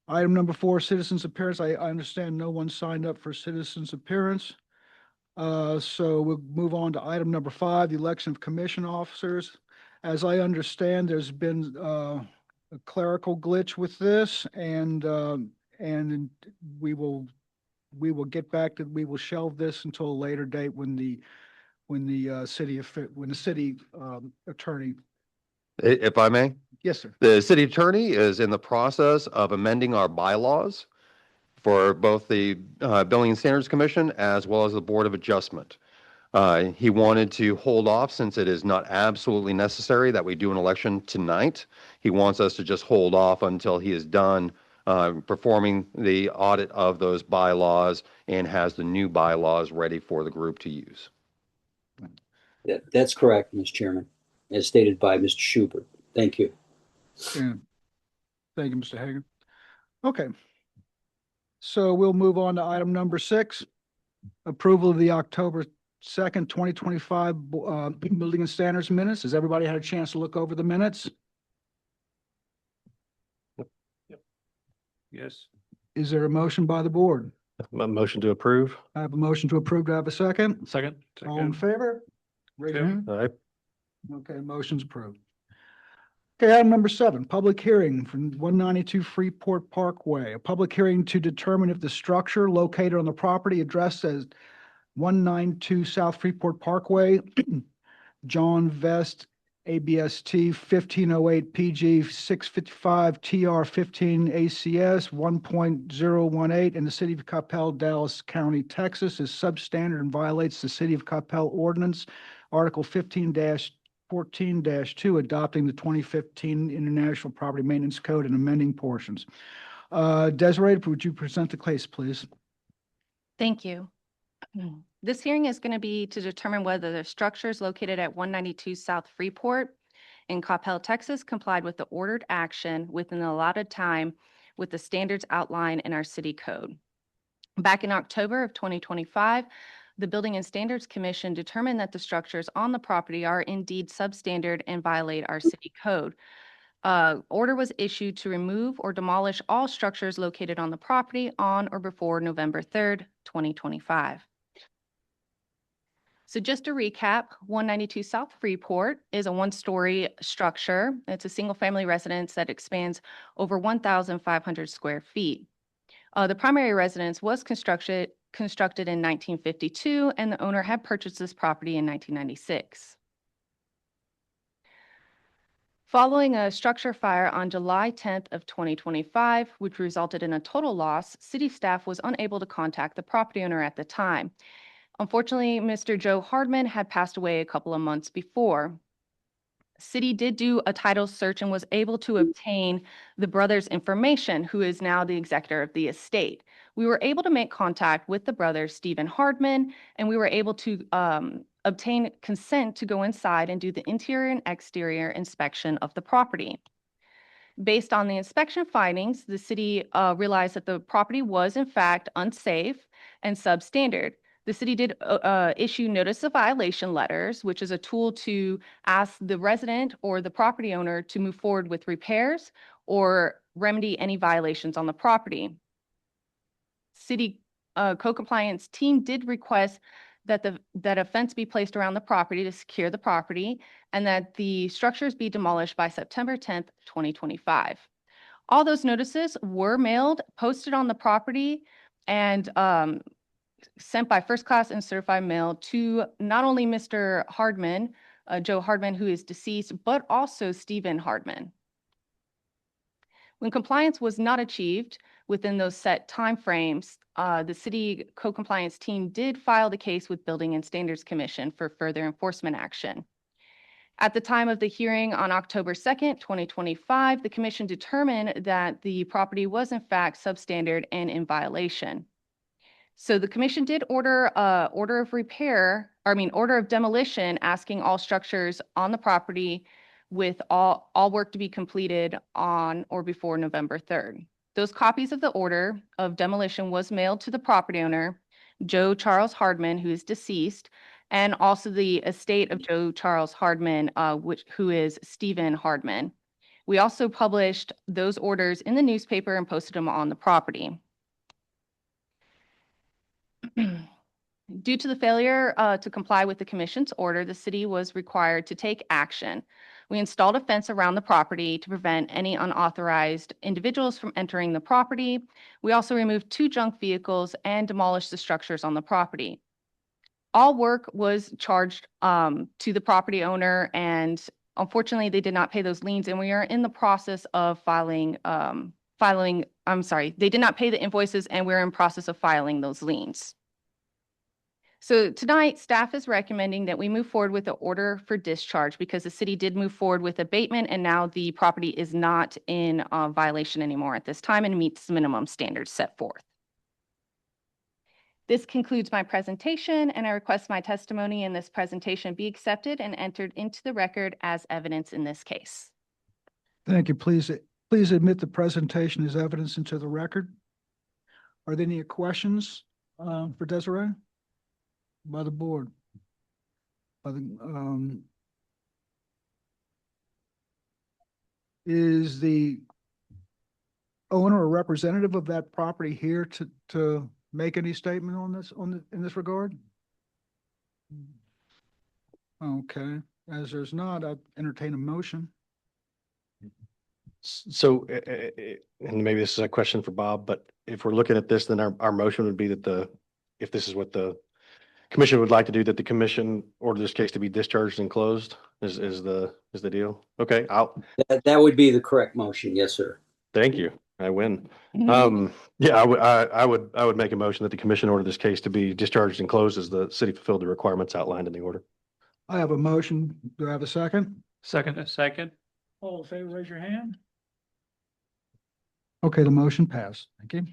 Item number 4, citizens appearance. I understand no one signed up for citizens appearance. So we'll move on to item number 5, the election of commission officers. As I understand, there's been a clerical glitch with this, and we will get back to, we will shelve this until a later date when the city attorney. If I may, Yes, sir. the city attorney is in the process of amending our bylaws for both the Building and Standards Commission as well as the Board of Adjustment. He wanted to hold off since it is not absolutely necessary that we do an election tonight. He wants us to just hold off until he is done performing the audit of those bylaws and has the new bylaws ready for the group to use. That's correct, Mr. Chairman, as stated by Mr. Schubert. Thank you. Yeah. Thank you, Mr. Hagan. Okay. So we'll move on to item number 6, approval of the October 2nd, 2025 Building and Standards minutes. Has everybody had a chance to look over the minutes? Yes. Is there a motion by the board? Motion to approve. I have a motion to approve. Do I have a second? Second. All in favor? Raise your hand. All right. Okay, motion's approved. Okay, item number 7, public hearing from 192 Freeport Parkway. A public hearing to determine if the structure located on the property addressed as 192 South Freeport Parkway, John Vest, ABST 1508 PG 655 TR 15 ACS 1.018 in the city of Coppell, Dallas County, Texas is substandard and violates the city of Coppell ordinance, Article 15-14-2, adopting the 2015 International Property Maintenance Code and amending portions. Desiree, would you present the case, please? Thank you. This hearing is going to be to determine whether the structures located at 192 South Freeport in Coppell, Texas complied with the ordered action within the allotted time with the standards outlined in our city code. Back in October of 2025, the Building and Standards Commission determined that the structures on the property are indeed substandard and violate our city code. Order was issued to remove or demolish all structures located on the property on or before November 3rd, 2025. So just to recap, 192 South Freeport is a one-story structure. It's a single-family residence that expands over 1,500 square feet. The primary residence was constructed in 1952, and the owner had purchased this property in 1996. Following a structure fire on July 10th of 2025, which resulted in a total loss, city staff was unable to contact the property owner at the time. Unfortunately, Mr. Joe Hardman had passed away a couple of months before. City did do a title search and was able to obtain the brother's information, who is now the executor of the estate. We were able to make contact with the brother, Stephen Hardman, and we were able to obtain consent to go inside and do the interior and exterior inspection of the property. Based on the inspection findings, the city realized that the property was in fact unsafe and substandard. The city did issue notice of violation letters, which is a tool to ask the resident or the property owner to move forward with repairs or remedy any violations on the property. City co-compliance team did request that a fence be placed around the property to secure the property and that the structures be demolished by September 10th, 2025. All those notices were mailed, posted on the property, and sent by first class and certified mail to not only Mr. Hardman, Joe Hardman, who is deceased, but also Stephen Hardman. When compliance was not achieved within those set timeframes, the city co-compliance team did file the case with Building and Standards Commission for further enforcement action. At the time of the hearing on October 2nd, 2025, the commission determined that the property was in fact substandard and in violation. So the commission did order order of demolition, asking all structures on the property with all work to be completed on or before November 3rd. Those copies of the order of demolition was mailed to the property owner, Joe Charles Hardman, who is deceased, and also the estate of Joe Charles Hardman, who is Stephen Hardman. We also published those orders in the newspaper and posted them on the property. Due to the failure to comply with the commission's order, the city was required to take action. We installed a fence around the property to prevent any unauthorized individuals from entering the property. We also removed 2 junk vehicles and demolished the structures on the property. All work was charged to the property owner, and unfortunately, they did not pay those liens, and we are in the process of filing, they did not pay the invoices, and we're in process of filing those liens. So tonight, staff is recommending that we move forward with the order for discharge because the city did move forward with abatement, and now the property is not in violation anymore at this time and meets the minimum standards set forth. This concludes my presentation, and I request my testimony in this presentation be accepted and entered into the record as evidence in this case. Thank you. Please admit the presentation as evidence into the record. Are there any questions for Desiree? By the board? Is the owner or representative of that property here to make any statement on this, in this regard? Okay, as there's not, I'd entertain a motion. So, and maybe this is a question for Bob, but if we're looking at this, then our motion would be that if this is what the commission would like to do, that the commission order this case to be discharged and closed is the deal. Okay, That would be the correct motion. Yes, sir. thank you. I win. Mm-hmm. Yeah, I would make a motion that the commission order this case to be discharged and closed as the city fulfilled the requirements outlined in the order. I have a motion. Do I have a second? Second. All in favor, raise your hand. Okay, the motion passed. Thank you.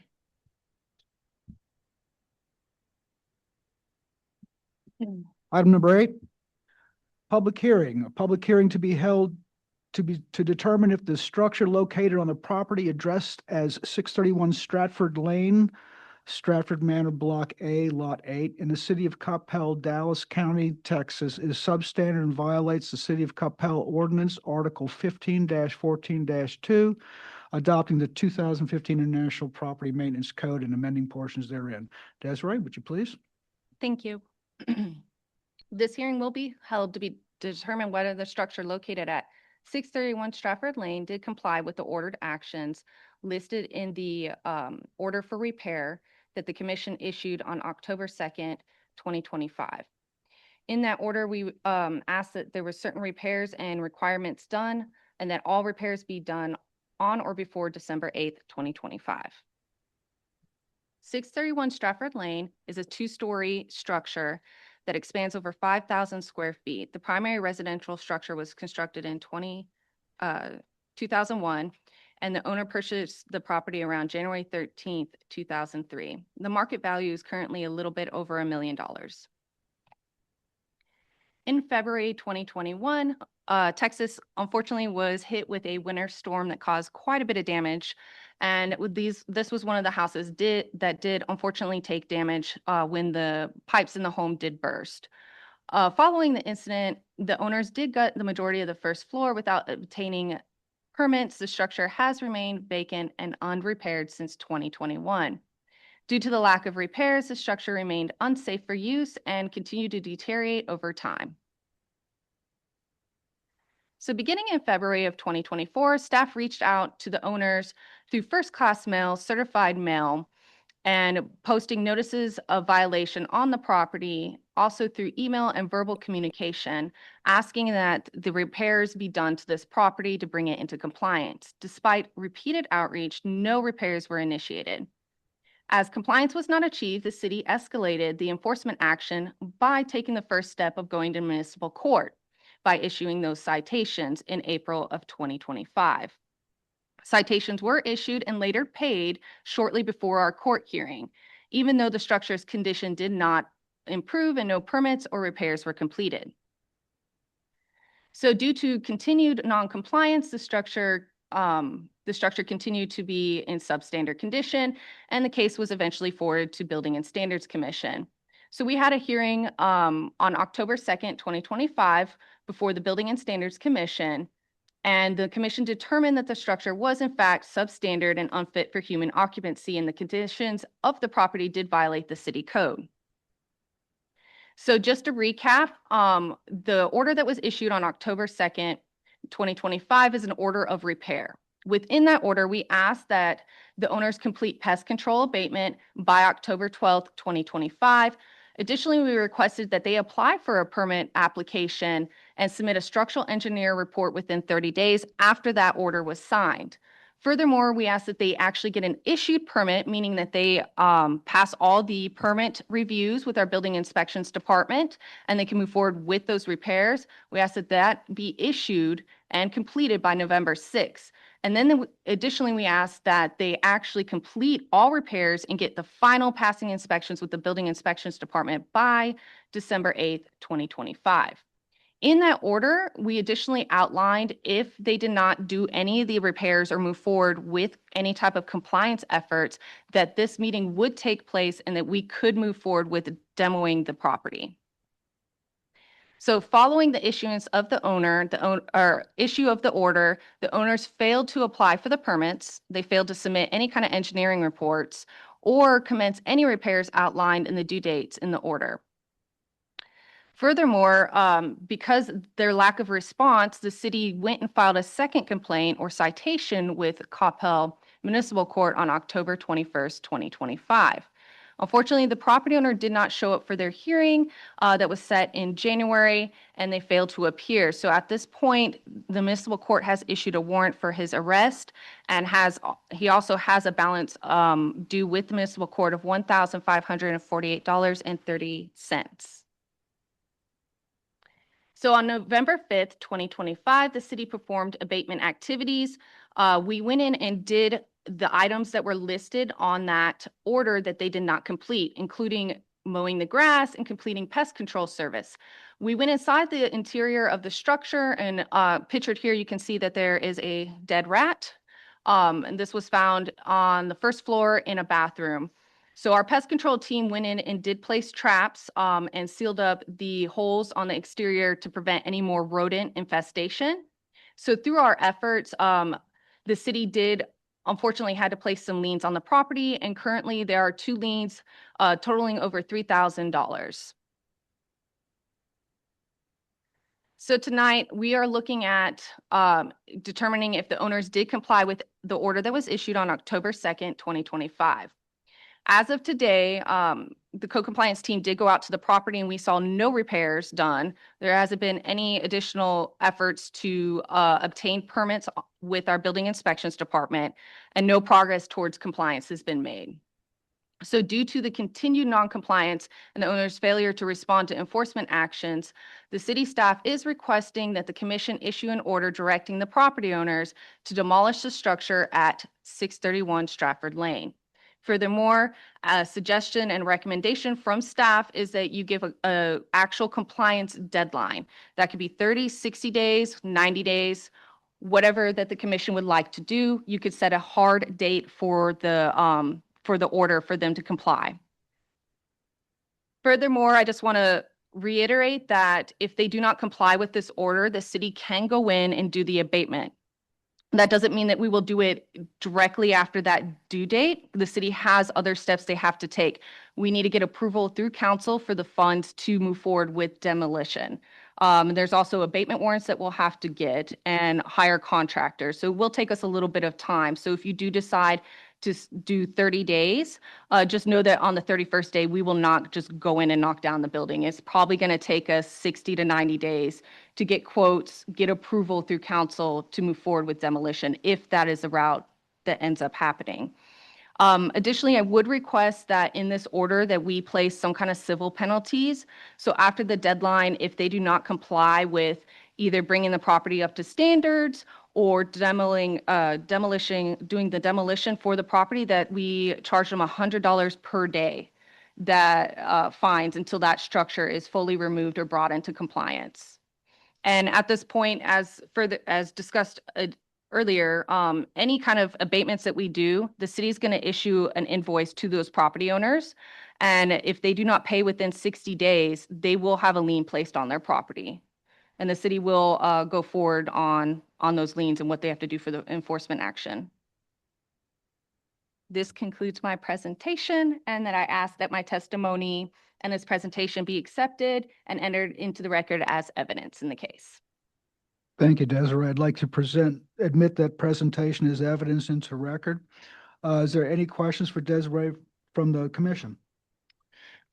Item number 8, public hearing. A public hearing to be held to determine if the structure located on the property addressed as 631 Stratford Lane, Stratford Manor Block A, Lot 8, in the city of Coppell, Dallas County, Texas, is substandard and violates the City of Coppell Ordinance, Article 15-14-2, adopting the 2015 International Property Maintenance Code and amending portions therein. Desiree, would you please? Thank you. This hearing will be held to determine whether the structure located at 631 Stratford Lane did comply with the ordered actions listed in the order for repair that the commission issued on October 2nd, 2025. In that order, we asked that there were certain repairs and requirements done, and that all repairs be done on or before December 8th, 2025. 631 Stratford Lane is a 2-story structure that expands over 5,000 square feet. The primary residential structure was constructed in 2001, and the owner purchased the property around January 13th, 2003. The market value is currently a little bit over $1 million. In February 2021, Texas unfortunately was hit with a winter storm that caused quite a bit of damage. And with this was one of the houses that did unfortunately take damage when the pipes in the home did burst. Following the incident, the owners did gut the majority of the first floor without obtaining permits. The structure has remained vacant and unrepaired since 2021. Due to the lack of repairs, the structure remained unsafe for use and continued to deteriorate over time. So beginning in February of 2024, staff reached out to the owners through first-class mail, certified mail, and posting notices of violation on the property, also through email and verbal communication, asking that the repairs be done to this property to bring it into compliance. Despite repeated outreach, no repairs were initiated. As compliance was not achieved, the city escalated the enforcement action by taking the first step of going to municipal court by issuing those citations in April of 2025. Citations were issued and later paid shortly before our court hearing, even though the structure's condition did not improve and no permits or repairs were completed. So due to continued noncompliance, the structure the structure continued to be in substandard condition, and the case was eventually forwarded to Building and Standards Commission. So we had a hearing on October 2nd, 2025, before the Building and Standards Commission, and the commission determined that the structure was in fact substandard and unfit for human occupancy, and the conditions of the property did violate the city code. So just to recap, the order that was issued on October 2nd, 2025 is an order of repair. Within that order, we asked that the owners complete pest control abatement by October 12th, 2025. Additionally, we requested that they apply for a permit application and submit a structural engineer report within 30 days after that order was signed. Furthermore, we asked that they actually get an issued permit, meaning that they pass all the permit reviews with our building inspections department, and they can move forward with those repairs. We asked that that be issued and completed by November 6th. And then additionally, we asked that they actually complete all repairs and get the final passing inspections with the building inspections department by December 8th, 2025. In that order, we additionally outlined if they did not do any of the repairs or move forward with any type of compliance efforts, that this meeting would take place and that we could move forward with demoing the property. So following the issuance of the issue of the order, the owners failed to apply for the permits. They failed to submit any kind of engineering reports or commence any repairs outlined in the due dates in the order. Furthermore, because their lack of response, the city went and filed a second complaint or citation with Coppell Municipal Court on October 21st, 2025. Unfortunately, the property owner did not show up for their hearing that was set in January, and they failed to appear. So at this point, the municipal court has issued a warrant for his arrest, and he also has a balance due with the municipal court of $1,548.30. So on November 5th, 2025, the city performed abatement activities. We went in and did the items that were listed on that order that they did not complete, including mowing the grass and completing pest control service. We went inside the interior of the structure, and pictured here, you can see that there is a dead rat. And this was found on the first floor in a bathroom. So our pest control team went in and did place traps and sealed up the holes on the exterior to prevent any more rodent infestation. So through our efforts, the city did unfortunately had to place some liens on the property, and currently there are 2 liens totaling over $3,000. So tonight we are looking at determining if the owners did comply with the order that was issued on October 2nd, 2025. As of today, the code compliance team did go out to the property and we saw no repairs done. There hasn't been any additional efforts to obtain permits with our building inspections department, and no progress towards compliance has been made. So due to the continued noncompliance and the owner's failure to respond to enforcement actions, the city staff is requesting that the commission issue an order directing the property owners to demolish the structure at 631 Stratford Lane. Furthermore, a suggestion and recommendation from staff is that you give a actual compliance deadline. That could be 30, 60 days, 90 days, whatever that the commission would like to do. You could set a hard date for the order for them to comply. Furthermore, I just want to reiterate that if they do not comply with this order, the city can go in and do the abatement. That doesn't mean that we will do it directly after that due date. The city has other steps they have to take. We need to get approval through council for the funds to move forward with demolition. There's also abatement warrants that we'll have to get and hire contractors. So it will take us a little bit of time. So if you do decide to do 30 days, just know that on the 31st day, we will not just go in and knock down the building. It's probably going to take us 60 to 90 days to get quotes, get approval through council to move forward with demolition, if that is the route that ends up happening. Additionally, I would request that in this order that we place some kind of civil penalties. So after the deadline, if they do not comply with either bringing the property up to standards or doing the demolition for the property, that we charge them $100 per day that fines until that structure is fully removed or brought into compliance. And at this point, as discussed earlier, any kind of abatements that we do, the city's going to issue an invoice to those property owners. And if they do not pay within 60 days, they will have a lien placed on their property. And the city will go forward on those liens and what they have to do for the enforcement action. This concludes my presentation, and that I ask that my testimony and this presentation be accepted and entered into the record as evidence in the case. Thank you, Desiree. I'd like to admit that presentation is evidence into record. Is there any questions for Desiree from the commission?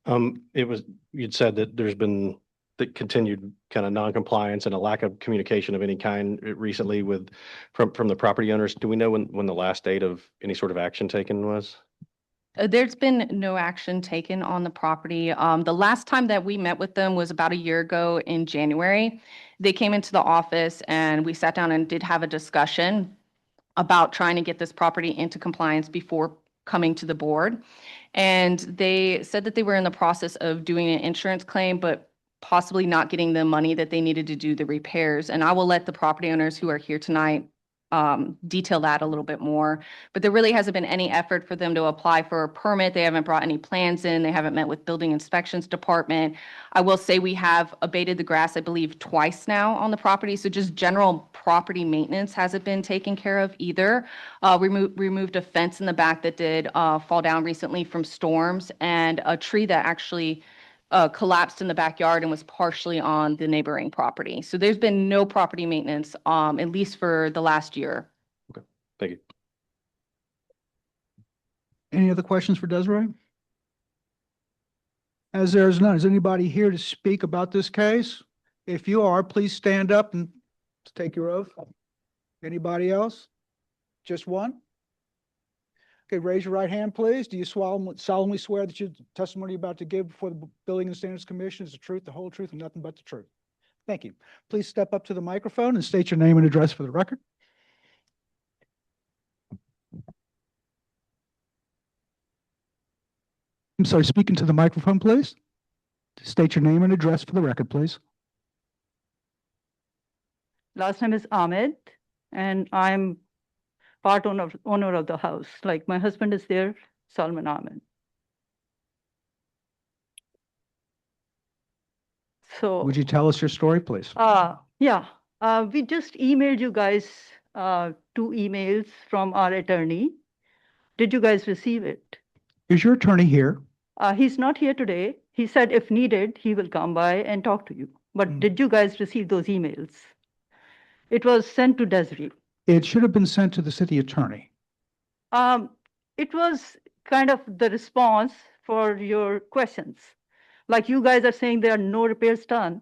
You'd said that there's been the continued kind of non-compliance and a lack of communication of any kind recently from the property owners. Do we know when the last date of any sort of action taken was? There's been no action taken on the property. The last time that we met with them was about a year ago in January. They came into the office and we sat down and did have a discussion about trying to get this property into compliance before coming to the board. And they said that they were in the process of doing an insurance claim, but possibly not getting the money that they needed to do the repairs. And I will let the property owners who are here tonight detail that a little bit more. But there really hasn't been any effort for them to apply for a permit. They haven't brought any plans in. They haven't met with building inspections department. I will say we have abated the grass, I believe, twice now on the property. So just general property maintenance hasn't been taken care of either. Removed a fence in the back that did fall down recently from storms, and a tree that actually collapsed in the backyard and was partially on the neighboring property. So there's been no property maintenance, at least for the last year. Thank you. Any other questions for Desiree? As there is none, is anybody here to speak about this case? If you are, please stand up and take your oath. Anybody else? Just one? Okay, raise your right hand, please. Do you solemnly swear that your testimony you're about to give before the Building and Standards Commission is the truth, the whole truth, and nothing but the truth? Thank you. Please step up to the microphone and state your name and address for the record. I'm sorry, speaking to the microphone, please. State your name and address for the record, please. Last name is Ahmed, and I'm part owner of the house. Like my husband is there, Salman Ahmed. So Would you tell us your story, please? yeah, we just emailed you guys 2 emails from our attorney. Did you guys receive it? Is your attorney here? He's not here today. He said if needed, he will come by and talk to you. But did you guys receive those emails? It was sent to Desiree. It should have been sent to the city attorney. It was kind of the response for your questions. Like you guys are saying there are no repairs done.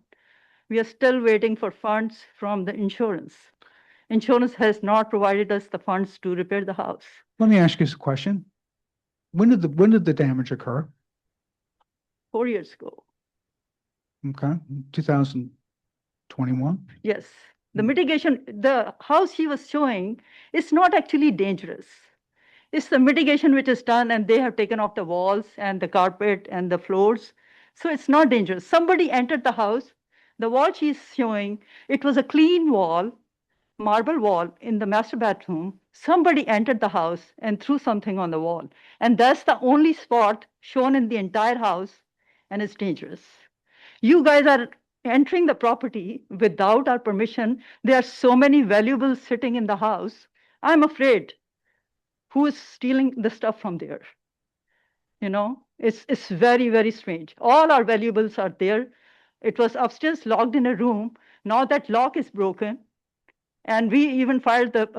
We are still waiting for funds from the insurance. Insurance has not provided us the funds to repair the house. Let me ask you a question. When did the damage occur? 4 years ago. Okay, 2021. Yes. The mitigation, the house he was showing is not actually dangerous. It's the mitigation which is done, and they have taken off the walls and the carpet and the floors. So it's not dangerous. Somebody entered the house. The wall she's showing, it was a clean wall, marble wall in the master bathroom. Somebody entered the house and threw something on the wall. And that's the only spot shown in the entire house, and it's dangerous. You guys are entering the property without our permission. There are so many valuables sitting in the house. I'm afraid who is stealing the stuff from there? You know, it's very, very strange. All our valuables are there. It was upstairs locked in a room. Now that lock is broken. And we even filed with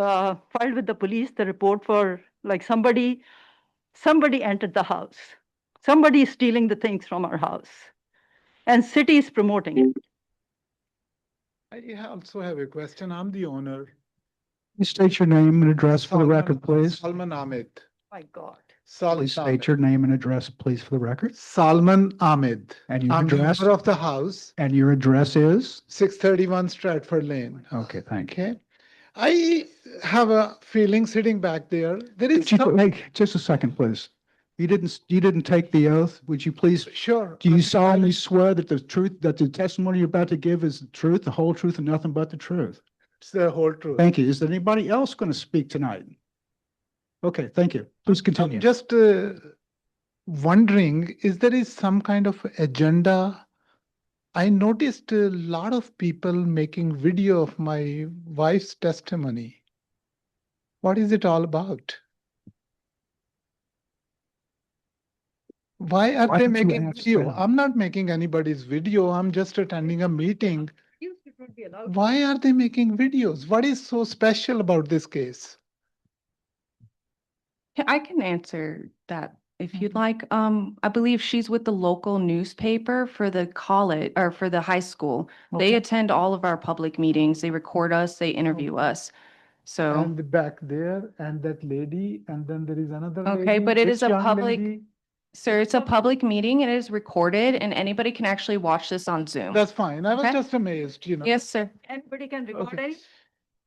the police the report for like somebody entered the house. Somebody is stealing the things from our house. And city is promoting it. I also have a question. I'm the owner. Please state your name and address for the record, please. Salman Ahmed. My God. Please state your name and address, please, for the record. Salman Ahmed. And your I'm the address? owner of the house, And your address is? 631 Stratford Lane. Okay, thank you. Okay. I have a feeling sitting back there. There is Just a second, please. You didn't take the oath. Would you please? Sure. Do you solemnly swear that the testimony you're about to give is the truth, the whole truth, and nothing but the truth? It's the whole truth. Thank you. Is there anybody else going to speak tonight? Okay, thank you. Please continue. I'm just wondering, is there is some kind of agenda? I noticed a lot of people making video of my wife's testimony. What is it all about? Why are Why they don't you making ask video? them? I'm not making anybody's video. I'm just attending a meeting. You should not be allowed. Why are they making videos? What is so special about this case? I can answer that if you'd like. I believe she's with the local newspaper for the college or for the high school. They Okay. attend all of our public meetings. They record us, they interview us. So, And back there, and that lady, and then there is another lady. okay, but it is Which a young public, lady? sir, it's a public meeting. It is recorded and anybody can actually watch this on Zoom. That's fine. I was Okay. just amazed, Yes, sir. Anybody can record Okay. it.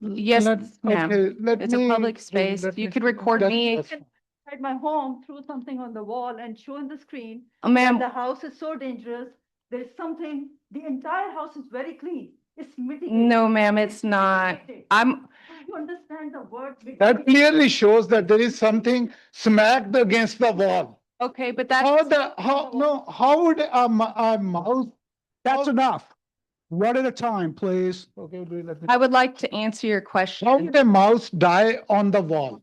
Yes, ma'am. Okay, let It's a me. public space. let You me- could record that's- me. that's fine. At my home, threw something on the wall and show on the screen. Ma'am, The house is so dangerous. There's something, the entire house is very clean. It's mitigated. no, ma'am, it's not. I'm, Do you understand the word? That clearly shows that there is something smacked against the wall. okay, but How that's, how would a mouse? That's enough. One at a time, please. Okay, let me. I would like to answer your question. How would a mouse die on the wall?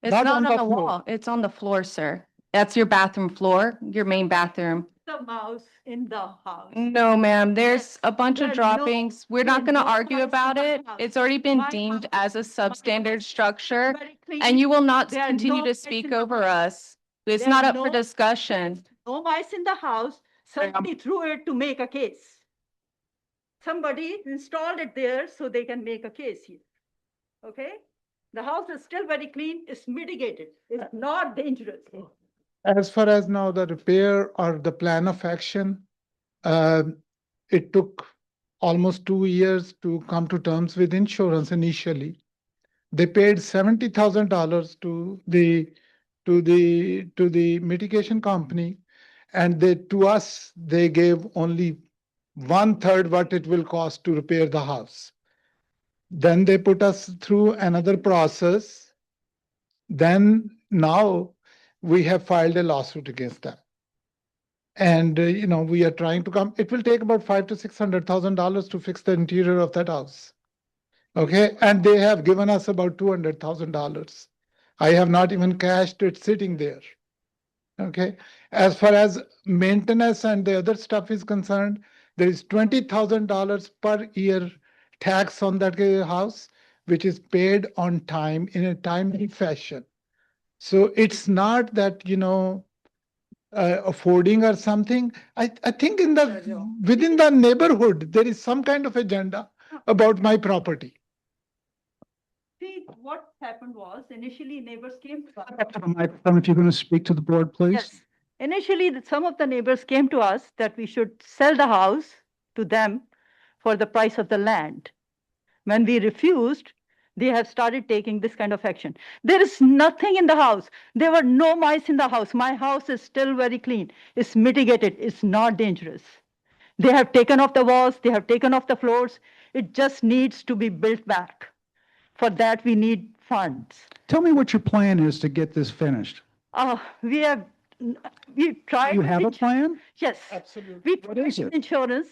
It's Not not on on the the floor. wall. It's on the floor, sir. That's your bathroom floor, your main bathroom. The mouse in the house. No, ma'am, there's a bunch of There are no- droppings. We're not there are gonna no argue mice in about my it. house. It's already been My deemed house- as a substandard structure. Very clean. And you will not There are continue no to mice speak in the over house. us. It's There not are up for no- discussion. No mice in the house. Somebody threw it to make a case. Somebody installed it there so they can make a case here. Okay? The house is still very clean. It's mitigated. It's not dangerous. As far as now the repair or the plan of action, it took almost 2 years to come to terms with insurance initially. They paid $70,000 to the mitigation company, and to us they gave only 1/3 what it will cost to repair the house. Then they put us through another process. Then now we have filed a lawsuit against them. And we are trying to come. It will take about $500,000 to $600,000 to fix the interior of that house. Okay, and they have given us about $200,000. I have not even cashed it sitting there. Okay, as far as maintenance and the other stuff is concerned, there is $20,000 per year tax on that house, which is paid on time in a timely fashion. So it's not that, affording or something. I think within the neighborhood, there is some kind of agenda about my property. See, what happened was initially neighbors came to us. Up to the microphone if you're going to speak to the board, please. Yes. Initially, some of the neighbors came to us that we should sell the house to them for the price of the land. When we refused, they have started taking this kind of action. There is nothing in the house. There were no mice in the house. My house is still very clean. It's mitigated. It's not dangerous. They have taken off the walls. They have taken off the floors. It just needs to be built back. For that, we need funds. Tell me what your plan is to get this finished. We tried. Do you with have a plan? Yes. Absolutely. We What tried is with it? insurance.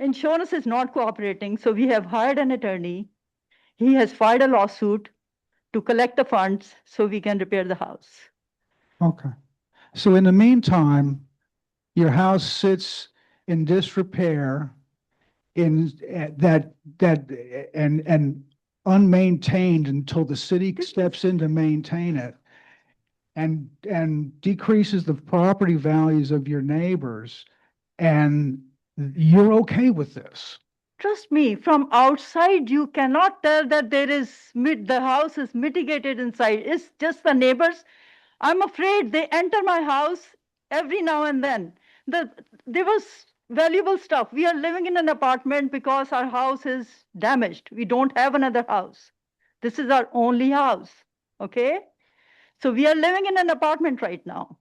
Insurance is not cooperating, so we have hired an attorney. He has filed a lawsuit to collect the funds so we can repair the house. Okay. So in the meantime, your house sits in disrepair and unmaintained until the city steps in to maintain it and decreases the property values of your neighbors. And you're okay with this? Trust me, from outside, you cannot tell that the house is mitigated inside. It's just the neighbors. I'm afraid they enter my house every now and then. There was valuable stuff. We are living in an apartment because our house is damaged. We don't have another house. This is our only house, okay? So we are living in an apartment right now.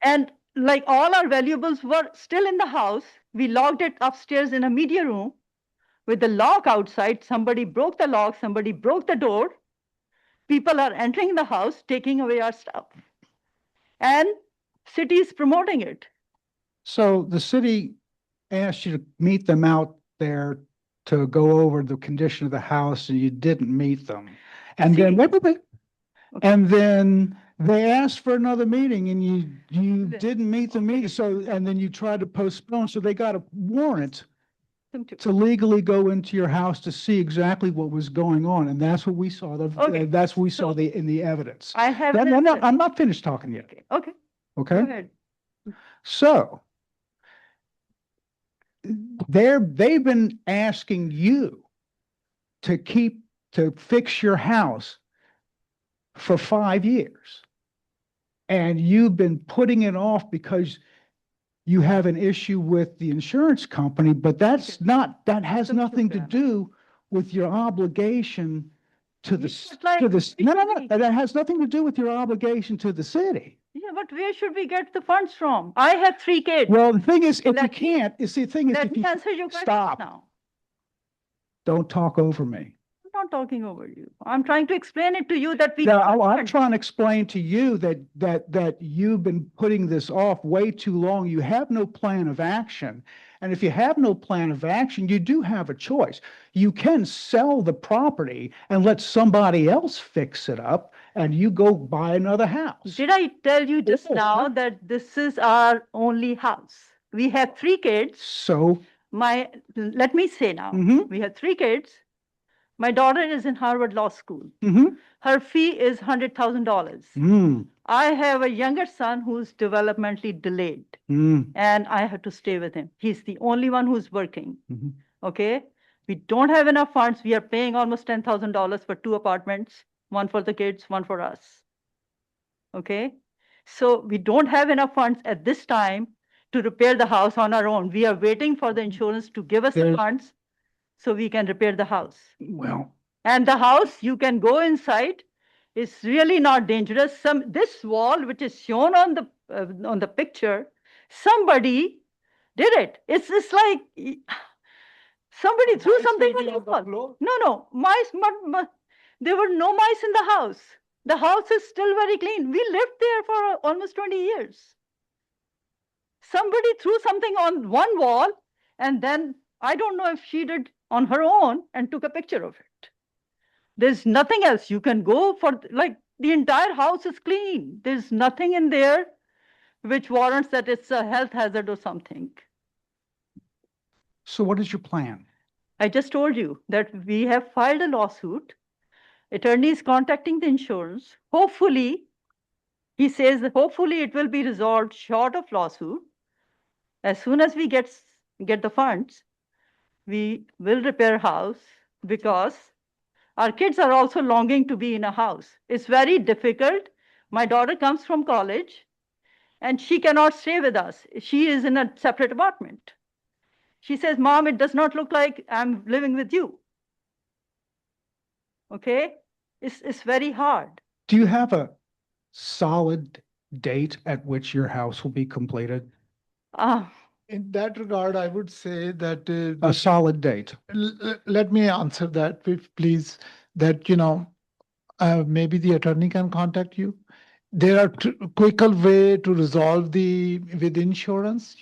And like all our valuables were still in the house. We locked it upstairs in a media room. with the lock outside. Somebody broke the lock, somebody broke the door. People are entering the house, taking away our stuff. And city is promoting it. So the city asked you to meet them out there to go over the condition of the house and you didn't meet them. And then, wait. And then they asked for another meeting and you didn't meet the meeting. So, and then you tried to postpone. So they got a warrant to legally go into your house to see exactly what was going on. And that's what we saw. Okay. That's what we saw in the evidence. I have. I'm not finished talking yet. Okay. Okay. Go ahead. So they've been asking you to fix your house for 5 years. And you've been putting it off because you have an issue with the insurance company, but that has nothing to do with your obligation to that has nothing to do with your obligation to the city. Yeah, but where should we get the funds from? I have 3 kids. Well, the thing is, if you Let can't, Let me answer your question stop. now. Don't talk over me. I'm not talking over you. I'm trying to explain it to you that we. No, I'm trying to explain to you that you've been putting this off way too long. You have no plan of action. And if you have no plan of action, you do have a choice. You can sell the property and let somebody else fix it up and you go buy another house. Did I tell you just Yes. now that this is our only house? We have 3 kids. So, Let me say now, Mhm. we have 3 kids. My daughter is in Harvard Law School. mhm. Her fee is $100,000. Mm, I have a younger son who's developmentally delayed, mm, and I have to stay with him. He's the only one who's working. Mhm. Okay? We don't have enough funds. We are paying almost $10,000 for 2 apartments, one for the kids, one for us. Okay? So we don't have enough funds at this time to repair the house on our own. We are waiting for the insurance to give us the There's- funds so we can repair the house. well, And the house, you can go inside. It's really not dangerous. This wall, which is shown on the picture, somebody did it. It's like somebody threw something on the wall. No, mice. There were no mice in the house. The house is still very clean. We lived there for almost 20 years. Somebody threw something on one wall, and then I don't know if she did on her own and took a picture of it. There's nothing else. You can go for, like, the entire house is clean. There's nothing in there which warrants that it's a health hazard or something. so what is your plan? I just told you that we have filed a lawsuit. Attorney is contacting the insurance. Hopefully, he says that hopefully it will be resolved short of lawsuit. As soon as we get the funds, we will repair house because our kids are also longing to be in a house. It's very difficult. My daughter comes from college and she cannot stay with us. She is in a separate apartment. She says, Mom, it does not look like I'm living with you. Okay? It's very hard. Do you have a solid date at which your house will be completed? In that regard, I would say that A solid date. let me answer that, please, that, maybe the attorney can contact you. There are quicker way to resolve with insurance,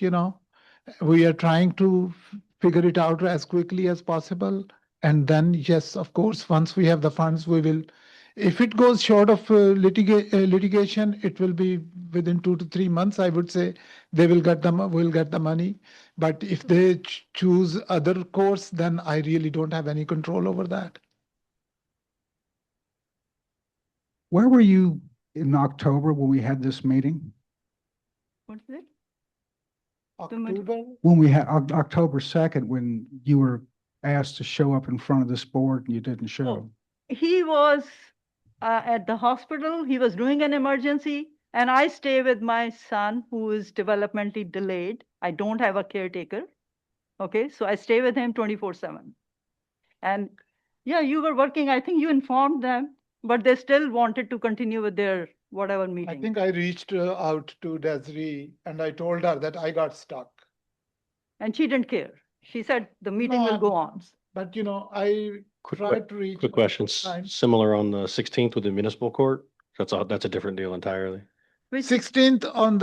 We are trying to figure it out as quickly as possible. And then, yes, of course, once we have the funds, we will, if it goes short of litigation, it will be within 2 to 3 months, I would say. We'll get the money. But if they choose other course, then I really don't have any control over that. Where were you in October when we had this meeting? What is it? October? When we had October 2nd, when you were asked to show up in front of this board and you didn't show. He was at the hospital. He was doing an emergency. And I stay with my son who is developmentally delayed. I don't have a caretaker. Okay, so I stay with him 24/7. And yeah, you were working, I think you informed them, but they still wanted to continue with their whatever meeting. I think I reached out to Desiree and I told her that I got stuck. And she didn't care. She said the meeting will go on. But I tried to reach. Quick questions, Time. similar on the 16th with the municipal court? That's a different deal entirely. 16th on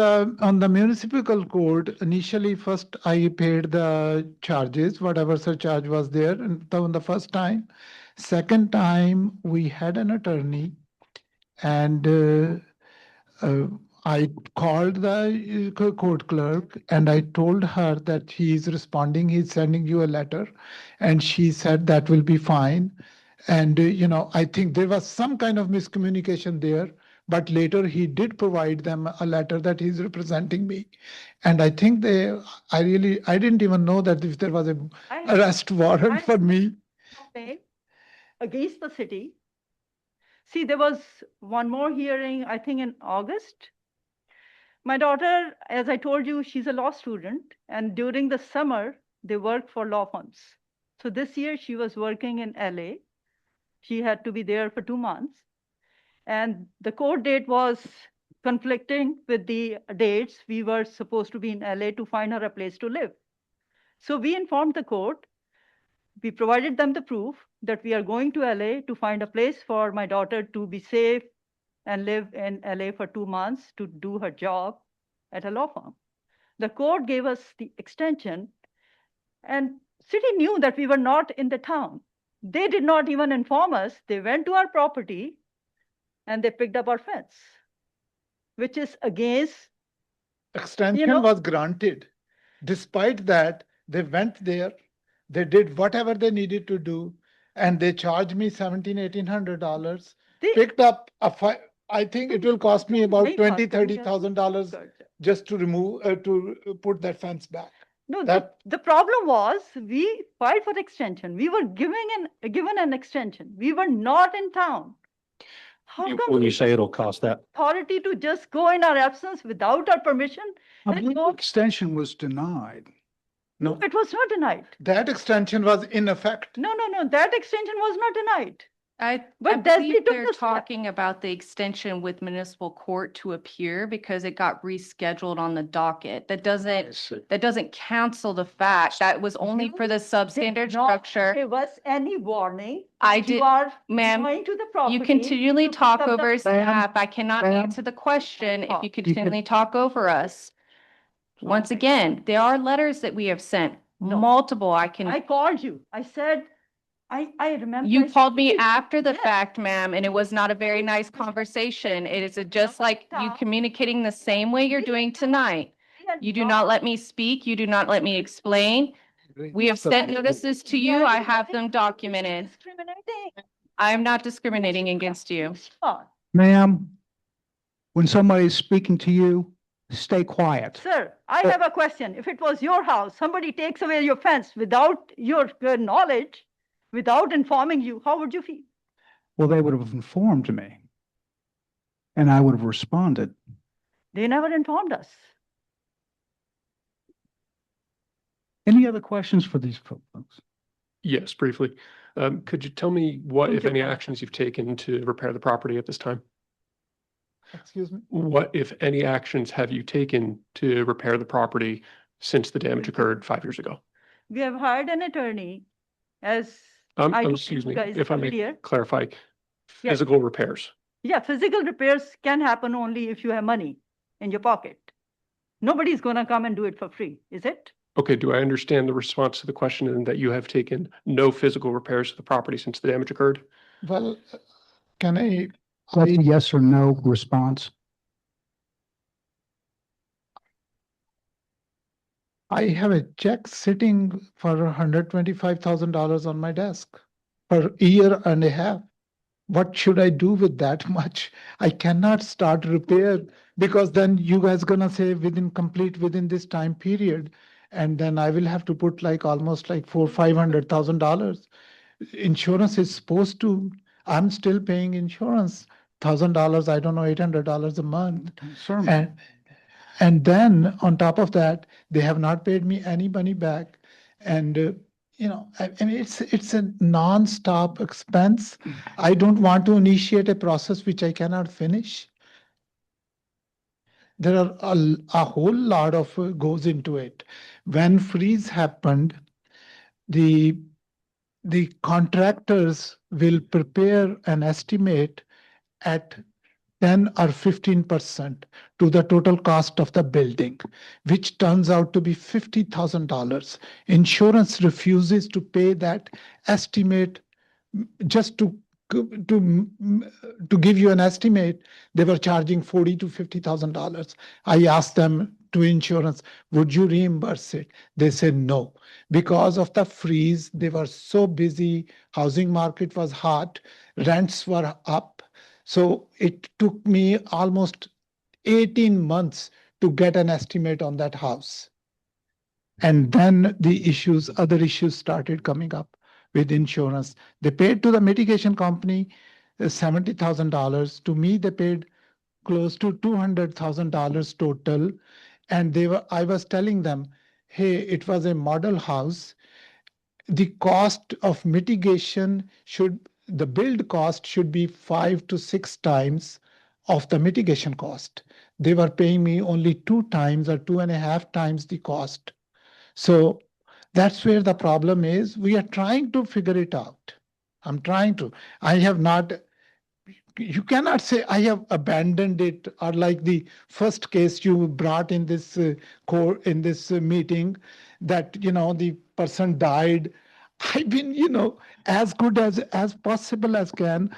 the municipal court, initially first I paid the charges, whatever surcharge was there on the first time. Second time, we had an attorney and I called the court clerk and I told her that he is responding, he's sending you a letter. And she said that will be fine. And, I think there was some kind of miscommunication there. But later he did provide them a letter that he's representing me. And I think I didn't even know that if there was an arrest warrant for me. Against the city. See, there was one more hearing, I think in August. My daughter, as I told you, she's a law student. And during the summer, they work for law firms. So this year she was working in LA. She had to be there for 2 months. And the court date was conflicting with the dates. We were supposed to be in LA to find her a place to live. So we informed the court. We provided them the proof that we are going to LA to find a place for my daughter to be safe and live in LA for 2 months to do her job at a law firm. The court gave us the extension, and city knew that we were not in the town. They did not even inform us. They went to our property and they picked up our fence, which is against. Extension was granted. Despite that, they went there, they did whatever they needed to do, and they charged me $1,700, picked up I think it will cost me about $20,000-$30,000 just to remove, to put that fence back. No, the problem was we filed for extension. We were given an extension. We were not in town. How come When you say it'll cost that, authority to just go in our absence without our permission? Extension was denied. No, it was not denied. That extension was in effect. No, that extension was not denied. I But believe took they're the step. talking about the extension with municipal court to appear because it got rescheduled on the docket. That doesn't cancel the fact that was only for the substandard structure. Give us any warning. I You did, are ma'am, going to the property. you continually to pick talk up the over fence. staff. I cannot Ma'am. answer the question if you You continually talk over us. Once again, there are letters that we have sent, No. multiple. I I called you. I said, I remember. You I called said, me "Please." after the Yes. fact, ma'am, and it was not a very nice conversation. It is just like you communicating the same way you're doing tonight. You do not let me speak. You do not let me explain. We have sent notices to you. I have them documented. Discriminating. I am not discriminating against you. Ma'am, when somebody is speaking to you, stay quiet. Sir, I have a question. If it was your house, somebody takes away your fence without your knowledge, without informing you, how would you feel? Well, they would have informed me. And I would have responded. They never informed us. Any other questions for these folks? Yes, briefly. Could you tell me what, Thank if you. any, actions you've taken to repair the property at this time? Excuse me? What, if any, actions have you taken to repair the property since the damage occurred 5 years ago? We have hired an attorney as I told Excuse you me, guys if I may earlier. clarify, Yes. physical repairs. Yeah, physical repairs can happen only if you have money in your pocket. Nobody's gonna come and do it for free, is it? Okay, do I understand the response to the question and that you have taken no physical repairs to the property since the damage occurred? Well, can That's a yes or no response. I have a check sitting for $125,000 on my desk for a year and a half. What should I do with that much? I cannot start repair because then you guys gonna say within this time period. And then I will have to put almost $500,000. Insurance is supposed to, I'm still paying insurance, $1,000, I don't know, $800 a month. Sir, And then on top of that, they have not paid me any money back. And, I mean, it's a non-stop expense. I don't want to initiate a process which I cannot finish. There are a whole lot of goes into it. When freeze happened, the the contractors will prepare an estimate at 10 or 15% to the total cost of the building, which turns out to be $50,000. Insurance refuses to pay that estimate. Just to give you an estimate, they were charging $40,000 to $50,000. I asked them to insurance, would you reimburse it? They said no. Because of the freeze, they were so busy, housing market was hot, rents were up. So it took me almost 18 months to get an estimate on that house. And then other issues started coming up with insurance. They paid to the mitigation company $70,000. To me, they paid close to $200,000 total. And I was telling them, hey, it was a model house. The cost of mitigation the build cost should be 5 to 6 times of the mitigation cost. They were paying me only 2 times or 2.5 times the cost. So that's where the problem is. We are trying to figure it out. I'm trying to. I have not. You cannot say I have abandoned it, or like the first case you brought in this meeting, that the person died. I've been as good as possible as can.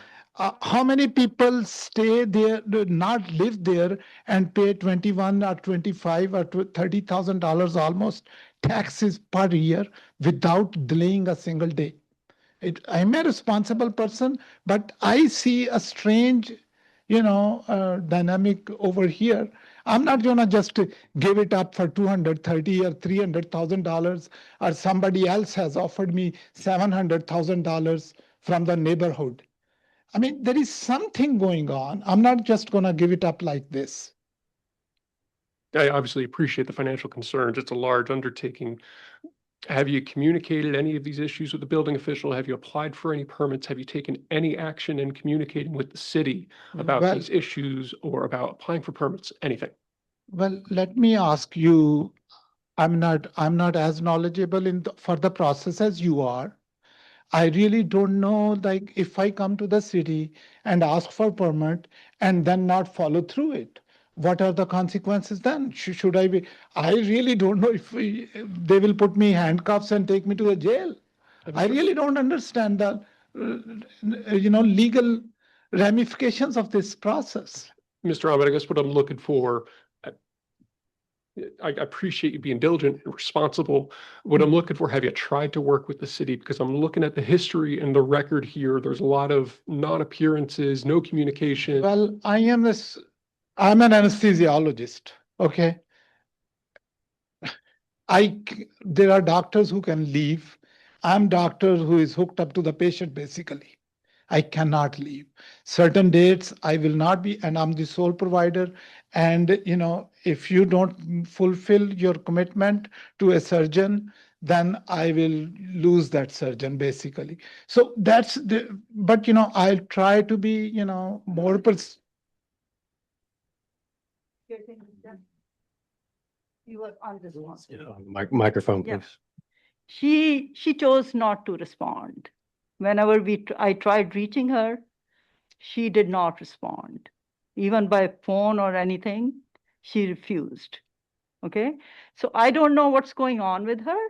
How many people stay there, do not live there, and pay 21 or 25 or $30,000 almost taxes per year without delaying a single day? I'm a responsible person, but I see a strange, dynamic over here. I'm not gonna just give it up for $230 or $300,000, or somebody else has offered me $700,000 from the neighborhood. I mean, there is something going on. I'm not just gonna give it up like this. I obviously appreciate the financial concerns. It's a large undertaking. Have you communicated any of these issues with the building official? Have you applied for any permits? Have you taken any action in communicating with the city about Well- these issues or about applying for permits? Anything? Well, let me ask you, I'm not as knowledgeable for the process as you are. I really don't know, like, if I come to the city and ask for permit and then not follow through it, what are the consequences then? Should I be? I really don't know if they will put me handcuffs and take me to the jail. I really don't understand the legal ramifications of this process. Mr. Ahmed, I guess what I'm looking for, I appreciate you being diligent and responsible. What I'm looking for, have you tried to work with the city? Because I'm looking at the history and the record here. There's a lot of non-appearances, no communication. Well, I'm an anesthesiologist, okay? There are doctors who can leave. I'm doctor who is hooked up to the patient, basically. I cannot leave. Certain dates I will not be, and I'm the sole provider. And if you don't fulfill your commitment to a surgeon, then I will lose that surgeon, basically. So but I'll try to be, more You were on this one. Microphone, Yeah. please. She chose not to respond. Whenever I tried reaching her, she did not respond. Even by phone or anything, she refused. Okay, so I don't know what's going on with her,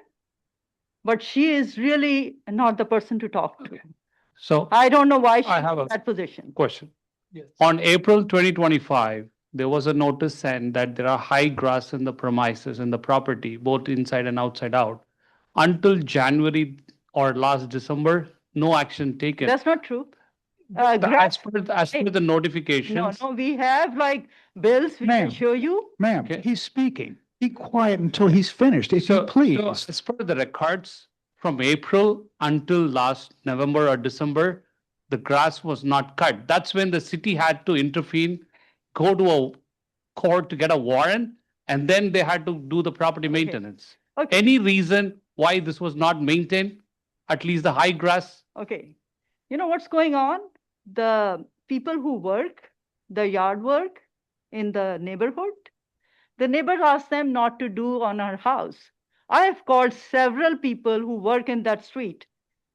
but she is really not the person to talk to. So I don't know why she's I have in a that position. question. Yes. On April 2025, there was a notice sent that there are high grass in the premises in the property, both inside and outside out. Until January or last December, no action taken. That's not true. As per the notifications. No, we have like bills we can Ma'am. show you. Ma'am, Okay. he's speaking. Be quiet until he's finished, if you So please. as per the records, from April until last November or December, the grass was not cut. That's when the city had to intervene, go to a court to get a warrant, and then they had to do the property maintenance. Okay. Any reason why this was not maintained? At least the high grass? Okay. You know what's going on? The people who work, the yard work in the neighborhood, the neighbors ask them not to do on our house. I have called several people who work in that street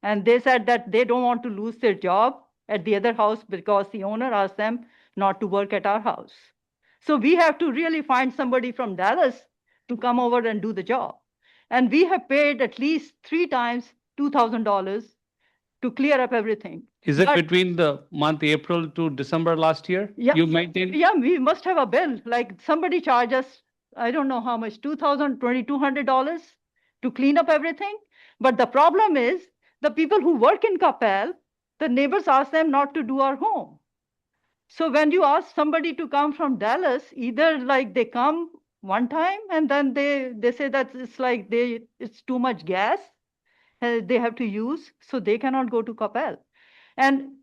And they said that they don't want to lose their job at the other house because the owner asked them not to work at our house. So we have to really find somebody from Dallas to come over and do the job. And we have paid at least 3 times $2,000 to clear up everything. Is it But- between the month April to December last year? Yeah. You maintained? Yeah, we must have a bill, like somebody charged us, I don't know how much, $2,200 to clean up everything. But the problem is, the people who work in Coppell, the neighbors ask them not to do our home. So when you ask somebody to come from Dallas, either like they come one time and then they say that it's like it's too much gas they have to use, so they cannot go to Coppell. And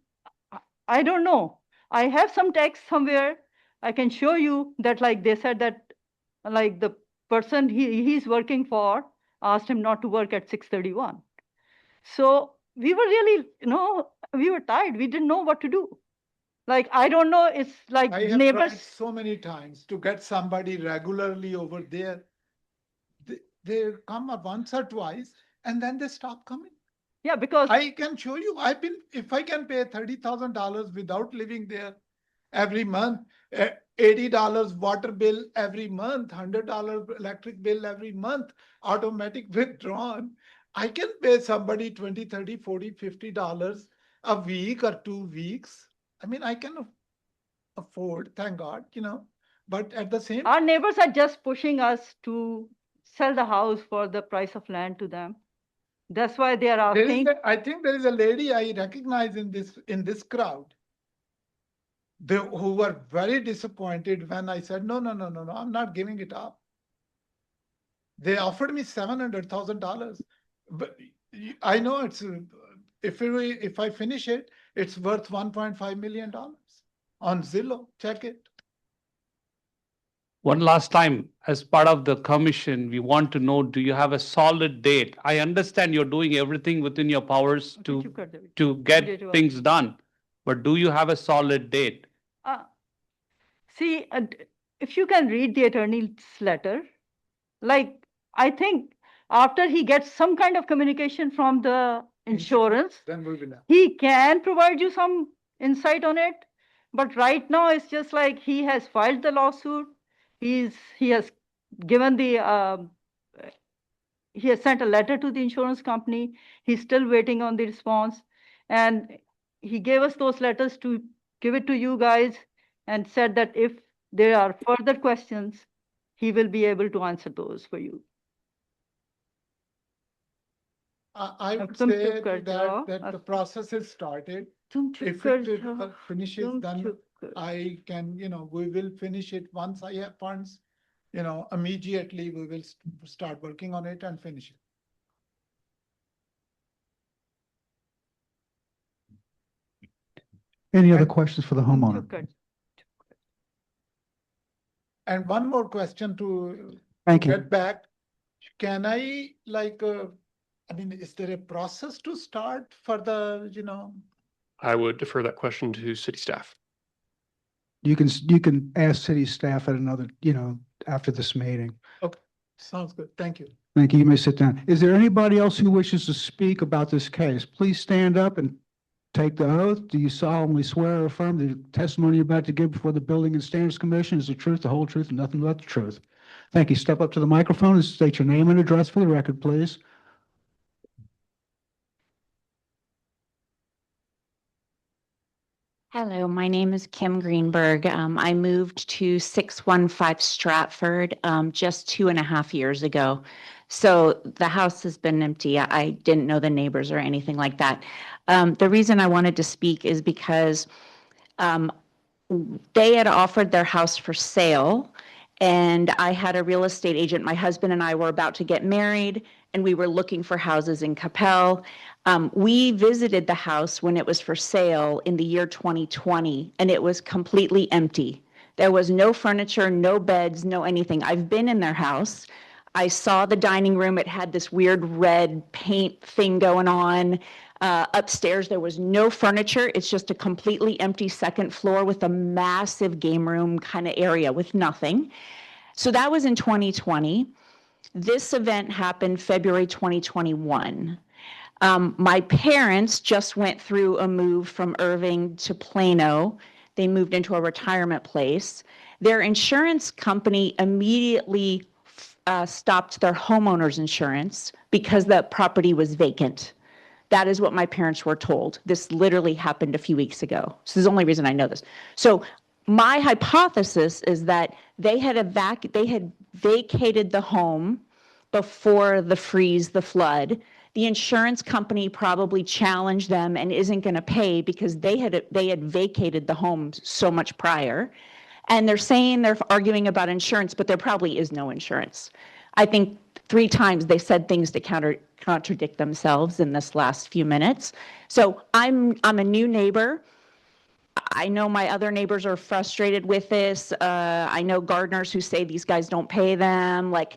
I don't know. I have some text somewhere. I can show you that like they said that like the person he's working for asked him not to work at 6:31. So we were really, we were tired. We didn't know what to do. Like, I don't know, it's like I have tried neighbors. so many times to get somebody regularly over there. They come up once or twice and then they stop coming. Yeah, because I can show you, if I can pay $30,000 without living there every month, $80 water bill every month, $100 electric bill every month, automatic withdrawn. I can pay somebody $20, $30, $40, $50 a week or 2 weeks. I mean, I can afford, thank God, but at the same our neighbors are just pushing us to sell the house for the price of land to them. That's why they are asking. I think there is a lady I recognize in this crowd. Who were very disappointed when I said, no, I'm not giving it up. They offered me $700,000. But I know it's, if I finish it, it's worth $1.5 million on Zillow. Check it. One last time, as part of the commission, we want to know, do you have a solid date? I understand you're doing everything within your powers to get things done, but do you have a solid date? See, if you can read the attorney's letter, like, I think after he gets some kind of communication from the insurance, Then we will. he can provide you some insight on it. But right now, it's just like he has filed the lawsuit. He has given he has sent a letter to the insurance company. He's still waiting on the response. And he gave us those letters to give it to you guys and said that if there are further questions, he will be able to answer those for you. I would तुम say चुप कर जाओ, that the process is started. तुम चुप If कर it जाओ, finishes, तुम then चुप कर। I can, we will finish it once I have funds, immediately we will start working on it and finish it. Any other questions for the तुम homeowner? चुप कर। And one more question to Thank you. get back. Can I is there a process to start for the, I would defer that question to city staff. You can ask city staff at another, after this meeting. Okay, sounds good. Thank you. Thank you. You may sit down. Is there anybody else who wishes to speak about this case? Please stand up and take the oath. Do you solemnly swear or affirm the testimony you're about to give before the Building and Standards Commission is the truth, the whole truth, and nothing but the truth? Thank you. Step up to the microphone and state your name and address for the record, please. Hello, my name is Kim Greenberg. I moved to 615 Stratford just 2.5 years ago. So the house has been empty. I didn't know the neighbors or anything like that. The reason I wanted to speak is because they had offered their house for sale, and I had a real estate agent. My husband and I were about to get married, and we were looking for houses in Coppell. We visited the house when it was for sale in the year 2020, and it was completely empty. There was no furniture, no beds, no anything. I've been in their house. I saw the dining room. It had this weird red paint thing going on. Upstairs, there was no furniture. It's just a completely empty second floor with a massive game room kind of area with nothing. So that was in 2020. This event happened February 2021. My parents just went through a move from Irving to Plano. They moved into a retirement place. Their insurance company immediately stopped their homeowner's insurance because the property was vacant. That is what my parents were told. This literally happened a few weeks ago. So this is the only reason I know this. So my hypothesis is that they had vacated the home before the freeze, the flood. The insurance company probably challenged them and isn't going to pay because they had vacated the home so much prior. And they're saying they're arguing about insurance, but there probably is no insurance. I think 3 times they said things to contradict themselves in this last few minutes. So I'm a new neighbor. I know my other neighbors are frustrated with this. I know gardeners who say these guys don't pay them. Like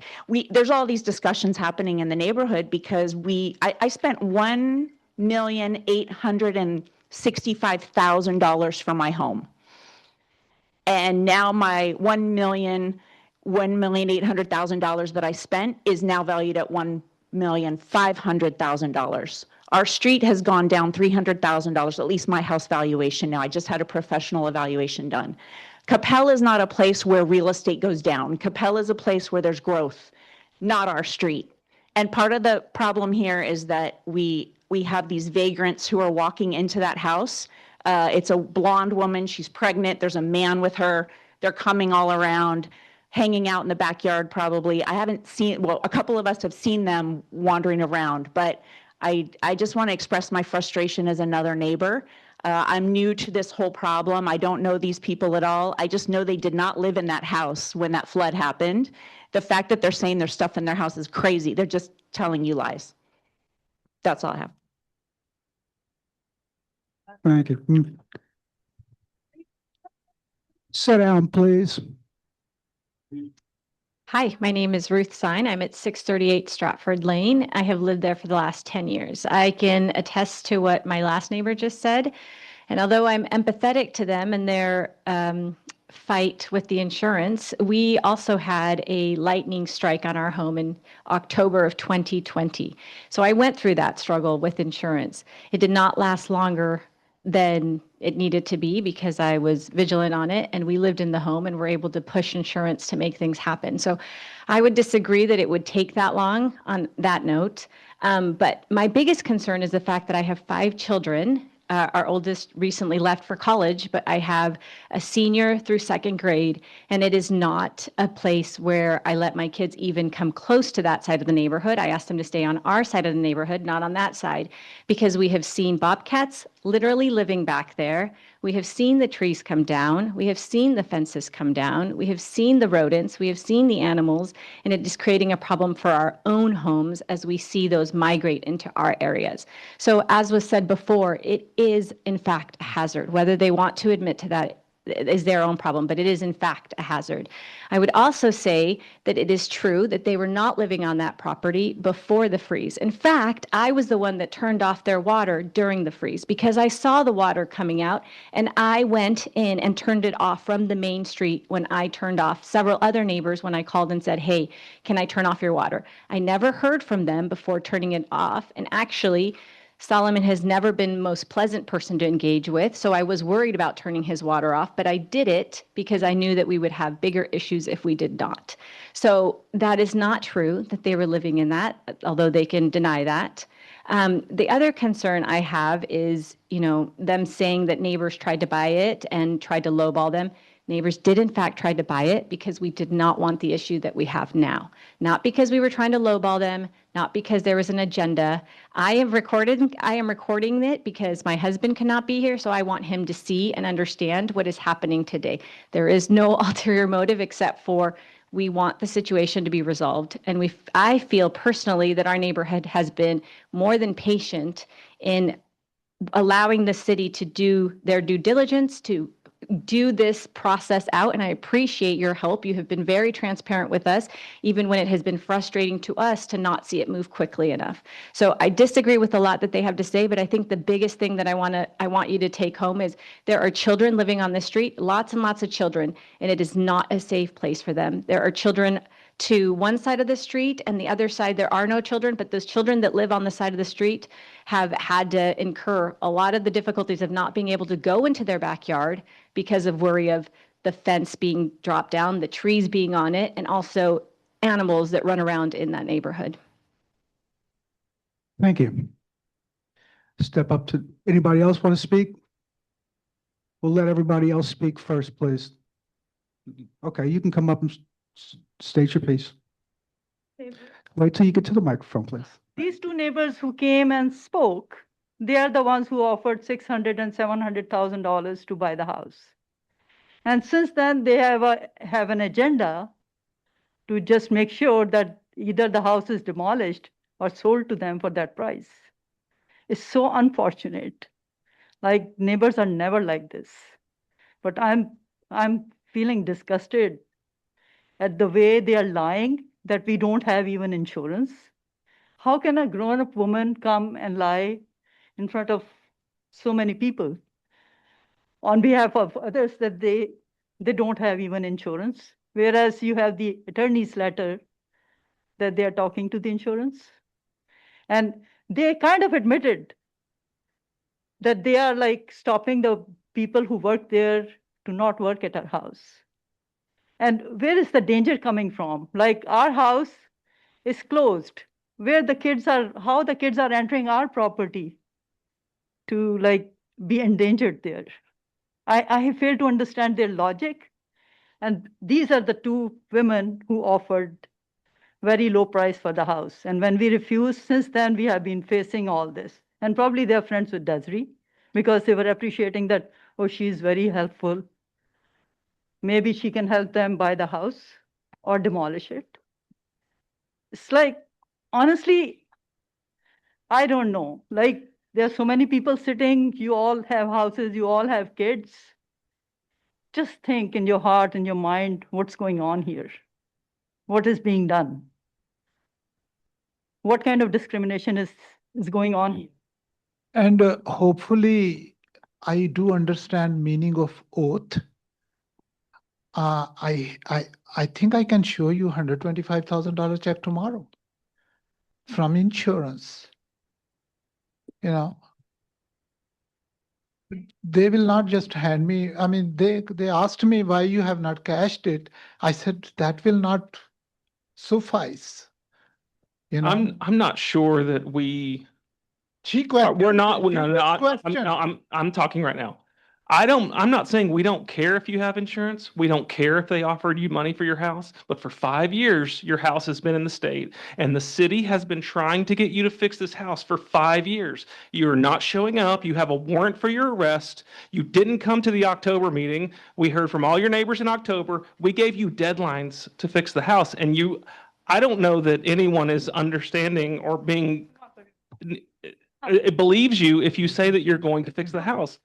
there's all these discussions happening in the neighborhood because I spent $1,865,000 for my home. And now my $1,800,000 that I spent is now valued at $1,500,000. Our street has gone down $300,000, at least my house valuation now. I just had a professional evaluation done. Coppell is not a place where real estate goes down. Coppell is a place where there's growth, not our street. And part of the problem here is that we have these vagrants who are walking into that house. It's a blonde woman. She's pregnant. There's a man with her. They're coming all around, hanging out in the backyard probably. I haven't seen, well, a couple of us have seen them wandering around, but I just want to express my frustration as another neighbor. I'm new to this whole problem. I don't know these people at all. I just know they did not live in that house when that flood happened. The fact that they're saying there's stuff in their house is crazy. They're just telling you lies. That's all I have. Thank you. Sit down, please. Hi, my name is Ruth Sine. I'm at 638 Stratford Lane. I have lived there for the last 10 years. I can attest to what my last neighbor just said. And although I'm empathetic to them and their fight with the insurance, we also had a lightning strike on our home in October of 2020. So I went through that struggle with insurance. It did not last longer than it needed to be because I was vigilant on it and we lived in the home and were able to push insurance to make things happen. So I would disagree that it would take that long on that note. But my biggest concern is the fact that I have 5 children. Our oldest recently left for college, but I have a senior through 2nd grade, and it is not a place where I let my kids even come close to that side of the neighborhood. I asked them to stay on our side of the neighborhood, not on that side, because we have seen bobcats literally living back there. We have seen the trees come down. We have seen the fences come down. We have seen the rodents. We have seen the animals, and it is creating a problem for our own homes as we see those migrate into our areas. So as was said before, it is in fact a hazard. Whether they want to admit to that is their own problem, but it is in fact a hazard. I would also say that it is true that they were not living on that property before the freeze. In fact, I was the one that turned off their water during the freeze because I saw the water coming out and I went in and turned it off from the main street when I turned off several other neighbors when I called and said, hey, can I turn off your water? I never heard from them before turning it off. And actually, Solomon has never been the most pleasant person to engage with, so I was worried about turning his water off, but I did it because I knew that we would have bigger issues if we did not. So that is not true that they were living in that, although they can deny that. The other concern I have is, them saying that neighbors tried to buy it and tried to lowball them. Neighbors did in fact try to buy it because we did not want the issue that we have now. Not because we were trying to lowball them, not because there was an agenda. I am recording it because my husband cannot be here, so I want him to see and understand what is happening today. There is no ulterior motive except for we want the situation to be resolved. And I feel personally that our neighborhood has been more than patient in allowing the city to do their due diligence, to do this process out, and I appreciate your help. You have been very transparent with us, even when it has been frustrating to us to not see it move quickly enough. So I disagree with a lot that they have to say, but I think the biggest thing that I want you to take home is there are children living on the street, lots and lots of children, and it is not a safe place for them. There are children to one side of the street, and the other side, there are no children, but those children that live on the side of the street have had to incur a lot of the difficulties of not being able to go into their backyard because of worry of the fence being dropped down, the trees being on it, and also animals that run around in that neighborhood. Thank you. Step up to, anybody else want to speak? We'll let everybody else speak first, please. Okay, you can come up and state your piece. Wait till you get to the microphone, please. These two neighbors who came and spoke, they are the ones who offered $600,000 and $700,000 to buy the house. And since then, they have an agenda to just make sure that either the house is demolished or sold to them for that price. It's so unfortunate. Like, neighbors are never like this. But I'm feeling disgusted at the way they are lying that we don't have even insurance. How can a grown-up woman come and lie in front of so many people on behalf of others that they don't have even insurance, whereas you have the attorney's letter that they are talking to the insurance? And they kind of admitted that they are like stopping the people who work there to not work at our house. And where is the danger coming from? Like, our house is closed, where the kids are, how the kids are entering our property to like be endangered there. I fail to understand their logic. And these are the two women who offered very low price for the house. And when we refused, since then, we have been facing all this. And probably they're friends with Desiree because they were appreciating that, oh, she's very helpful. Maybe she can help them buy the house or demolish it. It's like, honestly, I don't know. Like, there are so many people sitting, you all have houses, you all have kids. Just think in your heart and your mind, what's going on here? What is being done? What kind of discrimination is going on here? And hopefully, I do understand meaning of oath. I think I can show you $125,000 check tomorrow from insurance. You know, they will not just hand me. I mean, they asked me why you have not cashed it. I said that will not suffice. You know, I'm not sure that we she questioned. we're not. She No, no, just questioned. I'm talking right now. I'm not saying we don't care if you have insurance. We don't care if they offered you money for your house. But for 5 years, your house has been in the state, and the city has been trying to get you to fix this house for 5 years. You're not showing up. You have a warrant for your arrest. You didn't come to the October meeting. We heard from all your neighbors in October. We gave you deadlines to fix the house, and I don't know that anyone is understanding or it believes you if you say that you're going to fix the house.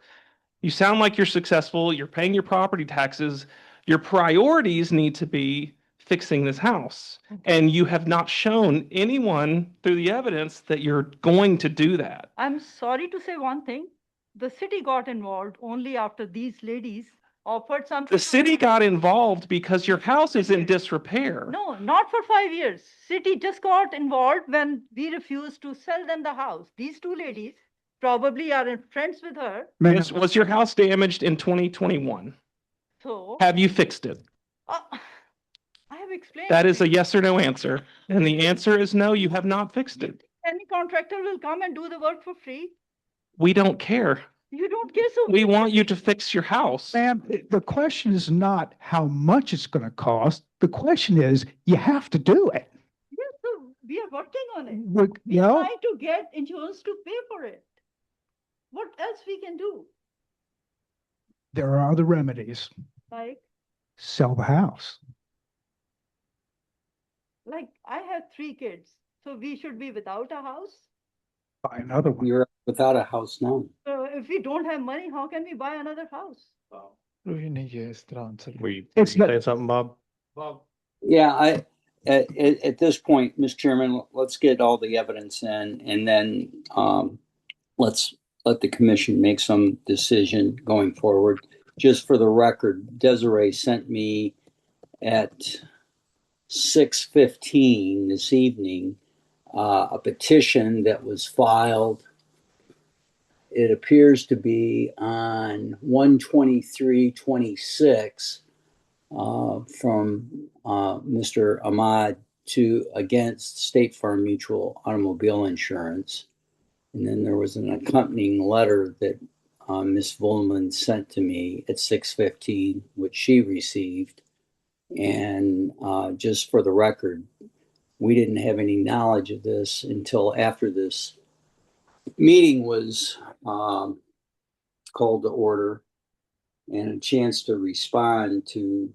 You sound like you're successful. You're paying your property taxes. Your priorities need to be fixing this house. And you have not shown anyone through the evidence that you're going to do that. I'm sorry to say one thing. The city got involved only after these ladies offered something. The city got involved because your house is in disrepair. No, not for 5 years. City just got involved when we refused to sell them the house. These two ladies probably are friends with her. Was your house damaged in 2021? So Have you fixed it? I have explained. That is a yes or no answer. And the answer is no, you have not fixed it. Any contractor will come and do the work for free. We don't care. You don't care, so We want you to fix your house. Ma'am, the question is not how much it's going to cost. The question is, you have to do it. yes, so we are working on it. You know, Trying to get insurance to pay for it. What else we can do? there are other remedies. Like Sell the house. I have 3 kids, so we should be without a house. Buy another one. You're without a house now. So if we don't have money, how can we buy another house? It's not, Say something, Bob? Yeah, at this point, Mr. Chairman, let's get all the evidence in, and then let's let the commission make some decision going forward. Just for the record, Desiree sent me at 6:15 this evening, a petition that was filed. It appears to be on 12326 from Mr. Ahmad against State Farm Mutual Automobile Insurance. And then there was an accompanying letter that Ms. Volman sent to me at 6:15, which she received. And just for the record, we didn't have any knowledge of this until after this meeting was called to order and a chance to respond to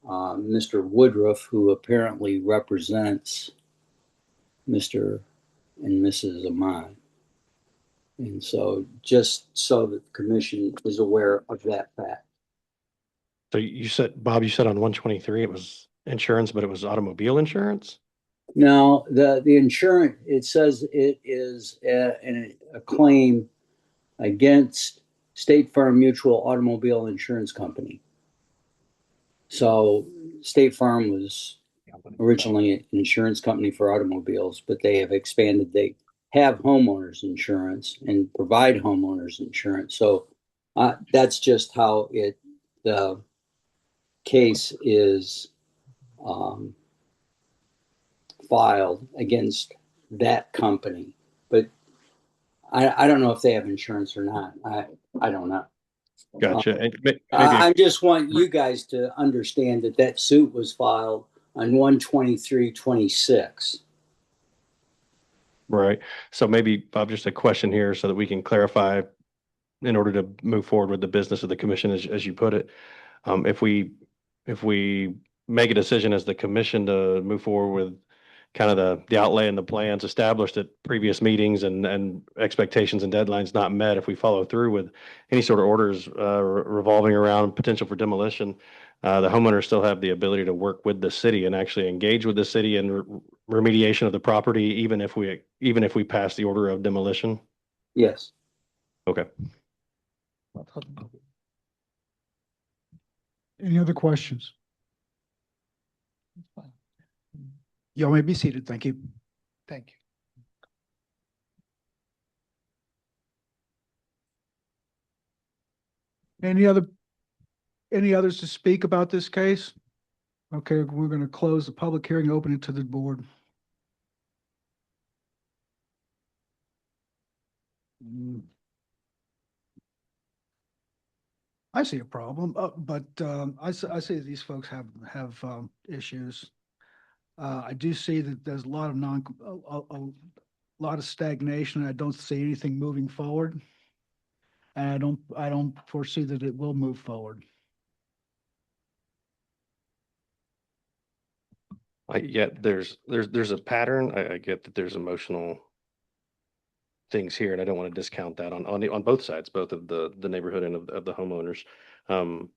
Mr. Woodruff, who apparently represents Mr. and Mrs. Ahmad. And so just so that the commission is aware of that fact. So you said, Bob, you said on 123 it was insurance, but it was automobile insurance? Now, the insurance, it says it is a claim against State Farm Mutual Automobile Insurance Company. So State Farm was originally an insurance company for automobiles, but they have expanded. They have homeowners insurance and provide homeowners insurance. So that's just how the case is filed against that company. But I don't know if they have insurance or not. I don't know. Gotcha. I just want you guys to understand that suit was filed on 12326. Right. So maybe, Bob, just a question here so that we can clarify in order to move forward with the business of the commission, as you put it. If we make a decision as the commission to move forward with kind of the outlay and the plans established at previous meetings and expectations and deadlines not met, if we follow through with any sort of orders revolving around potential for demolition, the homeowners still have the ability to work with the city and actually engage with the city in remediation of the property, even if we pass the order of demolition. Yes. Okay. Any other questions? Y'all may be seated. Thank you. Thank you. Any others to speak about this case? Okay, we're going to close the public hearing, open it to the board. I see a problem, but I see these folks have issues. I do see that there's a lot of a lot of stagnation. I don't see anything moving forward, and I don't foresee that it will move forward. There's a pattern. I get that there's emotional things here, and I don't want to discount that on both sides, both of the neighborhood and of the homeowners. I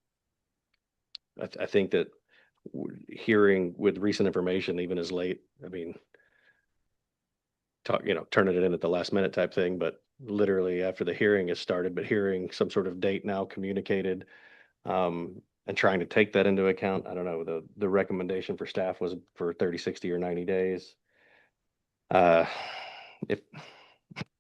think that hearing with recent information, even as late, I mean, turning it in at the last minute type thing, but literally after the hearing has started, but hearing some sort of date now communicated, and trying to take that into account. I don't know, the recommendation for staff was for 30, 60 or 90 days.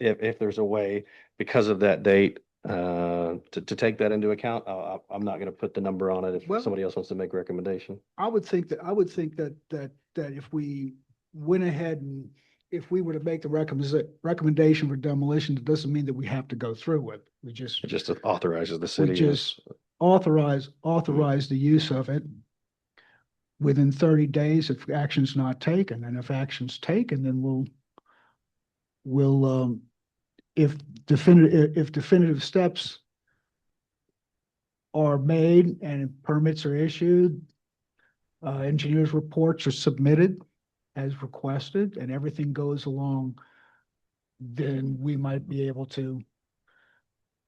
If there's a way because of that date, to take that into account, I'm not going to put the number on it if somebody else wants to make a recommendation. I would think that if we went ahead and if we were to make the recommendation for demolition, it doesn't mean that we have to go through with. It just authorizes the city. We just authorize the use of it within 30 days if action's not taken. And if action's taken, then we'll if definitive steps are made and permits are issued, engineers' reports are submitted as requested, and everything goes along, then we might be able to,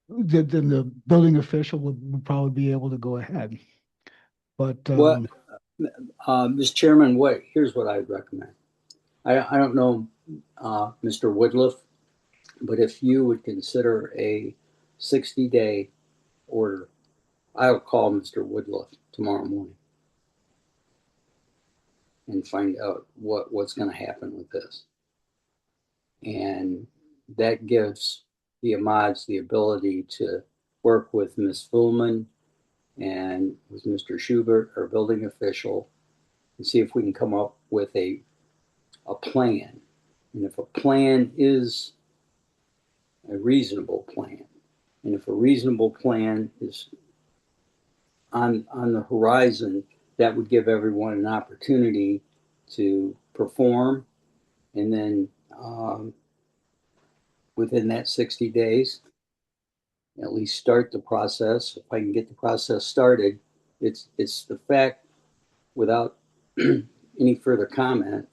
then the building official would probably be able to go ahead. But Mr. Chairman, here's what I'd recommend. I don't know, Mr. Woodruff, but if you would consider a 60-day order, I'll call Mr. Woodruff tomorrow morning. and find out what's gonna happen with this. And that gives the Ahmads the ability to work with Ms. Fullman and with Mr. Schubert, our building official, and see if we can come up with a plan. And if a plan is a reasonable plan, and if a reasonable plan is on the horizon, that would give everyone an opportunity to perform, and then within that 60 days, at least start the process. If I can get the process started, it's the fact, without any further comment,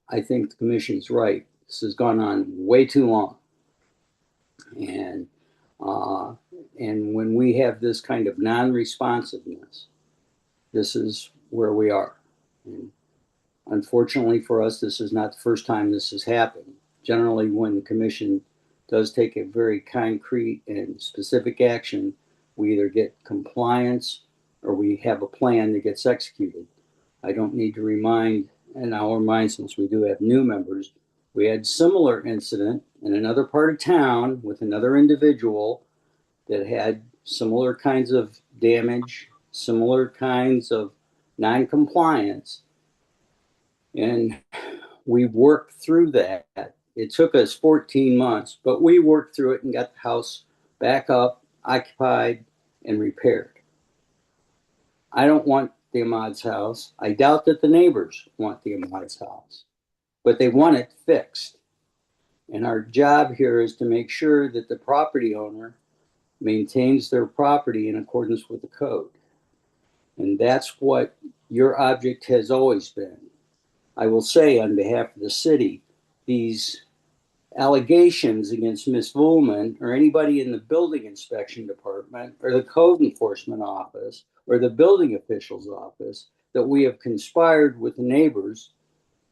I think the commission's right. This has gone on way too long. And when we have this kind of non-responsiveness, this is where we are. And unfortunately for us, this is not the first time this has happened. Generally, when the commission does take a very concrete and specific action, we either get compliance or we have a plan that gets executed. I don't need to remind, and I'll remind since we do have new members, we had similar incident in another part of town with another individual that had similar kinds of damage, similar kinds of non-compliance. And we worked through that. It took us 14 months, but we worked through it and got the house back up, occupied, and repaired. I don't want the Ahmad's house. I doubt that the neighbors want the Ahmad's house, but they want it fixed. And our job here is to make sure that the property owner maintains their property in accordance with the code. And that's what your object has always been. I will say on behalf of the city, these allegations against Ms. Vullman or anybody in the building inspection department or the code enforcement office or the building official's office that we have conspired with the neighbors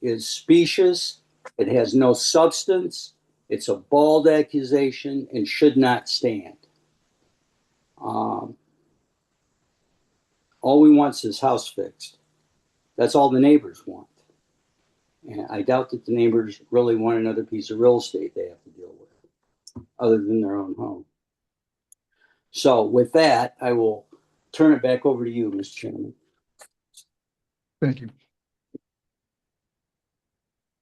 is specious. It has no substance. It's a bald accusation and should not stand. All we want is his house fixed. That's all the neighbors want. And I doubt that the neighbors really want another piece of real estate they have to deal with, other than their own home. So with that, I will turn it back over to you, Mr. Chairman. Thank you.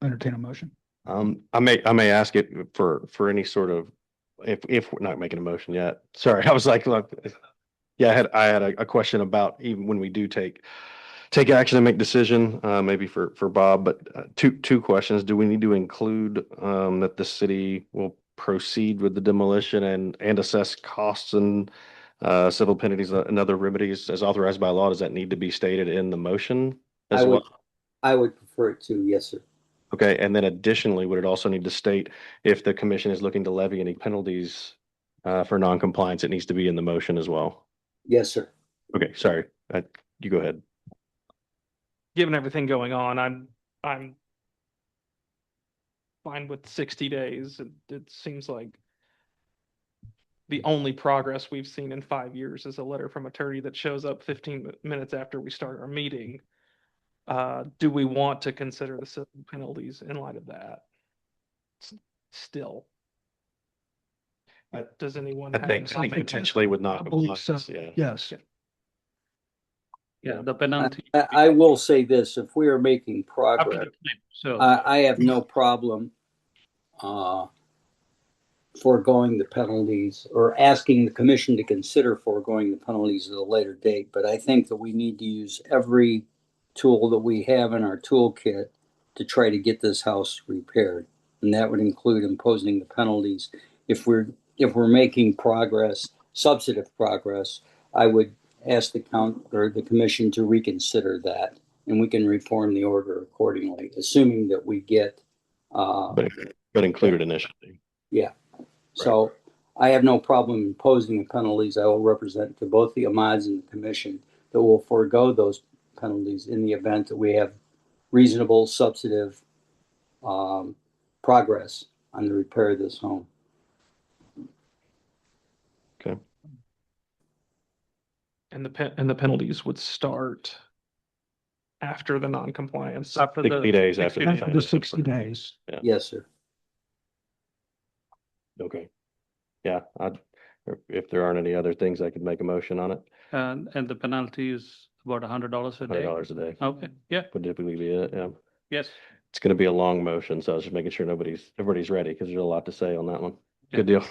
Entertain a motion. I may ask it for any sort of, if we're not making a motion yet. Sorry, I was like, look, yeah, I had a question about even when we do take action and make decision, maybe for Bob, but two questions. Do we need to include that the city will proceed with the demolition and assess costs and civil penalties and other remedies as authorized by law? Does that need to be stated in the motion as well? I would prefer it to, yes, sir. Okay, and then additionally, would it also need to state if the commission is looking to levy any penalties for non-compliance, it needs to be in the motion as well? Yes, sir. Okay, sorry. You go ahead. Given everything going on, I'm fine with 60 days. It seems like the only progress we've seen in 5 years is a letter from attorney that shows up 15 minutes after we start our meeting. Do we want to consider the civil penalties in light of that? Still. Does anyone I think potentially with I believe so. non-compliance, yeah. Yes. Yeah, the penalty. I will say this, if we are making progress, So I have no problem foregoing the penalties or asking the commission to consider foregoing the penalties at a later date. But I think that we need to use every tool that we have in our toolkit to try to get this house repaired. And that would include imposing the penalties. If we're making progress, substantive progress, I would ask the commission to reconsider that, and we can reform the order accordingly, assuming that we get. But included initially. Yeah. So I have no problem imposing the penalties. I will represent to both the Ahmads and the commission that will forego those penalties in the event that we have reasonable, substantive progress on the repair of this home. Okay. And the penalties would start after the non-compliance. After the 60 days after 60 the days. After the 60 days. Yes, sir. Okay. Yeah, if there aren't any other things, I could make a motion on it. And the penalty is about $100 a day? $100 a day Okay, yeah, would typically be it, yeah. yes. It's gonna be a long motion, so I was just making sure everybody's ready, because there's a lot to say on that one. Yeah. Good deal.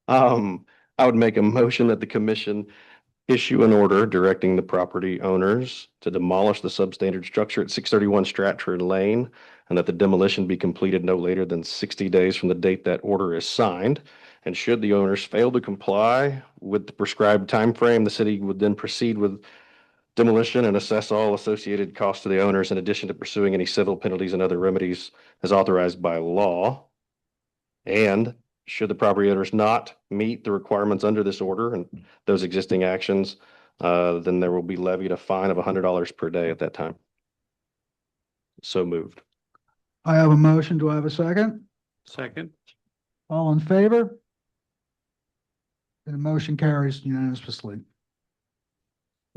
I would make a motion that the commission issue an order directing the property owners to demolish the substandard structure at 631 Stratford Lane, and that the demolition be completed no later than 60 days from the date that order is signed. And should the owners fail to comply with the prescribed time frame, the city would then proceed with demolition and assess all associated costs to the owners, in addition to pursuing any civil penalties and other remedies as authorized by law. And should the property owners not meet the requirements under this order and those existing actions, then there will be levied a fine of $100 per day at that time. So moved. I have a motion. Do I have a second? Second, All in favor? The motion carries unanimously.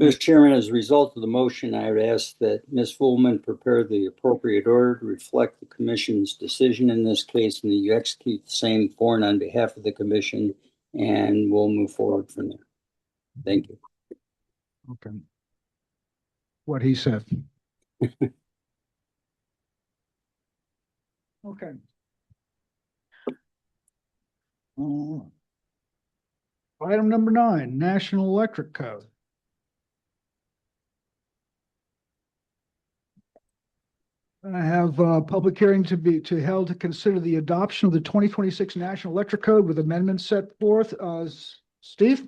Mr. Chairman, as a result of the motion, I would ask that Ms. Fullman prepare the appropriate order to reflect the commission's decision in this case, and that you execute the same form on behalf of the commission, and we'll move forward from there. Thank you. Okay. What he said. Okay. Item number 9, National Electric Code. I have a public hearing to held to consider the adoption of the 2026 National Electric Code with amendments set forth. Steve?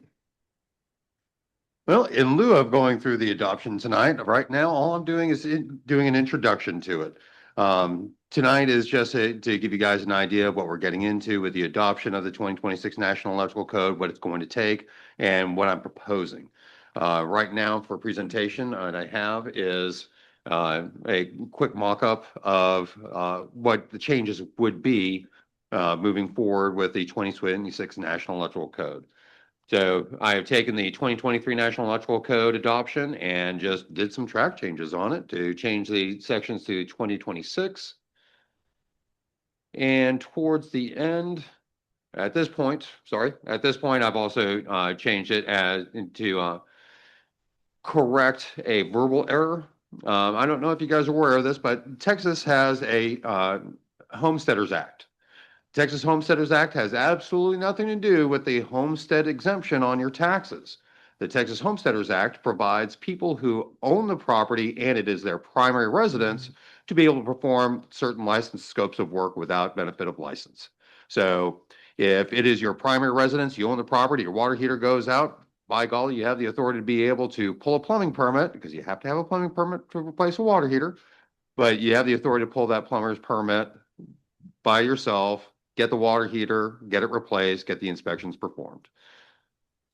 Well, in lieu of going through the adoption tonight, right now, all I'm doing is doing an introduction to it. Tonight is just to give you guys an idea of what we're getting into with the adoption of the 2026 National Electrical Code, what it's going to take, and what I'm proposing. Right now for presentation, what I have is a quick mock-up of what the changes would be moving forward with the 2026 National Electrical Code. So I have taken the 2023 National Electrical Code adoption and just did some track changes on it to change the sections to 2026. And towards the end, at this point, I've also changed it to correct a verbal error. I don't know if you guys are aware of this, but Texas has a Homesteaders Act. Texas Homesteaders Act has absolutely nothing to do with the homestead exemption on your taxes. The Texas Homesteaders Act provides people who own the property and it is their primary residence to be able to perform certain licensed scopes of work without benefit of license. So if it is your primary residence, you own the property, your water heater goes out, by golly, you have the authority to be able to pull a plumbing permit, because you have to have a plumbing permit to replace a water heater, but you have the authority to pull that plumber's permit by yourself, get the water heater, get it replaced, get the inspections performed.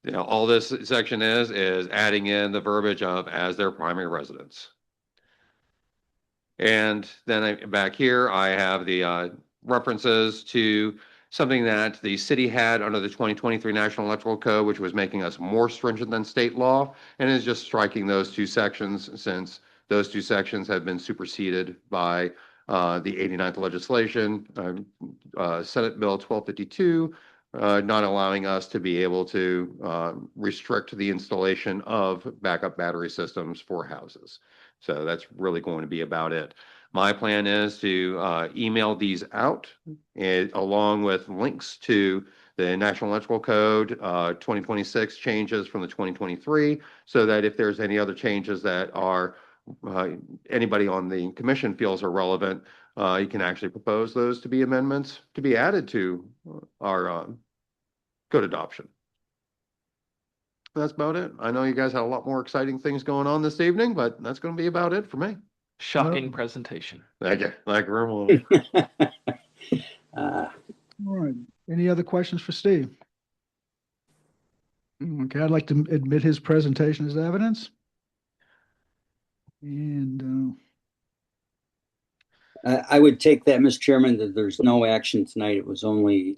You know, all this section is adding in the verbiage of as their primary residence. And then back here, I have the references to something that the city had under the 2023 National Electrical Code, which was making us more stringent than state law, and is just striking those two sections, since those two sections have been superseded by the 89th legislation, Senate Bill 1252, not allowing us to be able to restrict the installation of backup battery systems for houses. So that's really going to be about it. My plan is to email these out along with links to the National Electrical Code 2026 changes from the 2023, so that if there's any other changes that are anybody on the commission feels are relevant, you can actually propose those to be amendments to be added to our code adoption. That's about it. I know you guys had a lot more exciting things going on this evening, but that's going to be about it for me. Shocking presentation. Thank you. Thank you very much. All right. Any other questions for Steve? Okay, I'd like to admit his presentation as evidence. And I would take that, Mr. Chairman, that there's no action tonight. It was only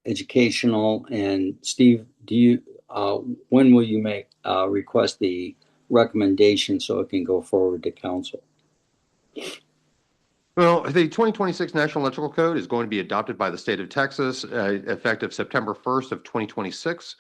educational. And Steve, do you when will you request the recommendation so it can go forward to council? Well, the 2026 National Electrical Code is going to be adopted by the state of Texas, effective September 1st of 2026.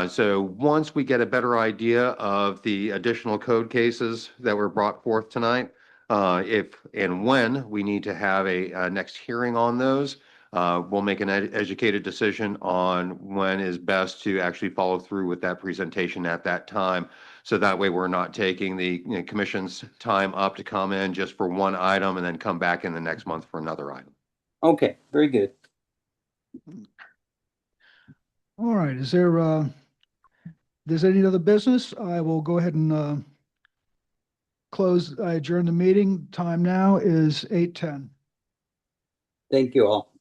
So once we get a better idea of the additional code cases that were brought forth tonight, if and when we need to have a next hearing on those, we'll make an educated decision on when is best to actually follow through with that presentation at that time. So that way we're not taking the commission's time up to come in just for one item and then come back in the next month for another item. Okay, very good. All right, there's any other business? I will go ahead and I adjourn the meeting. Time now is 8:10. Thank you all.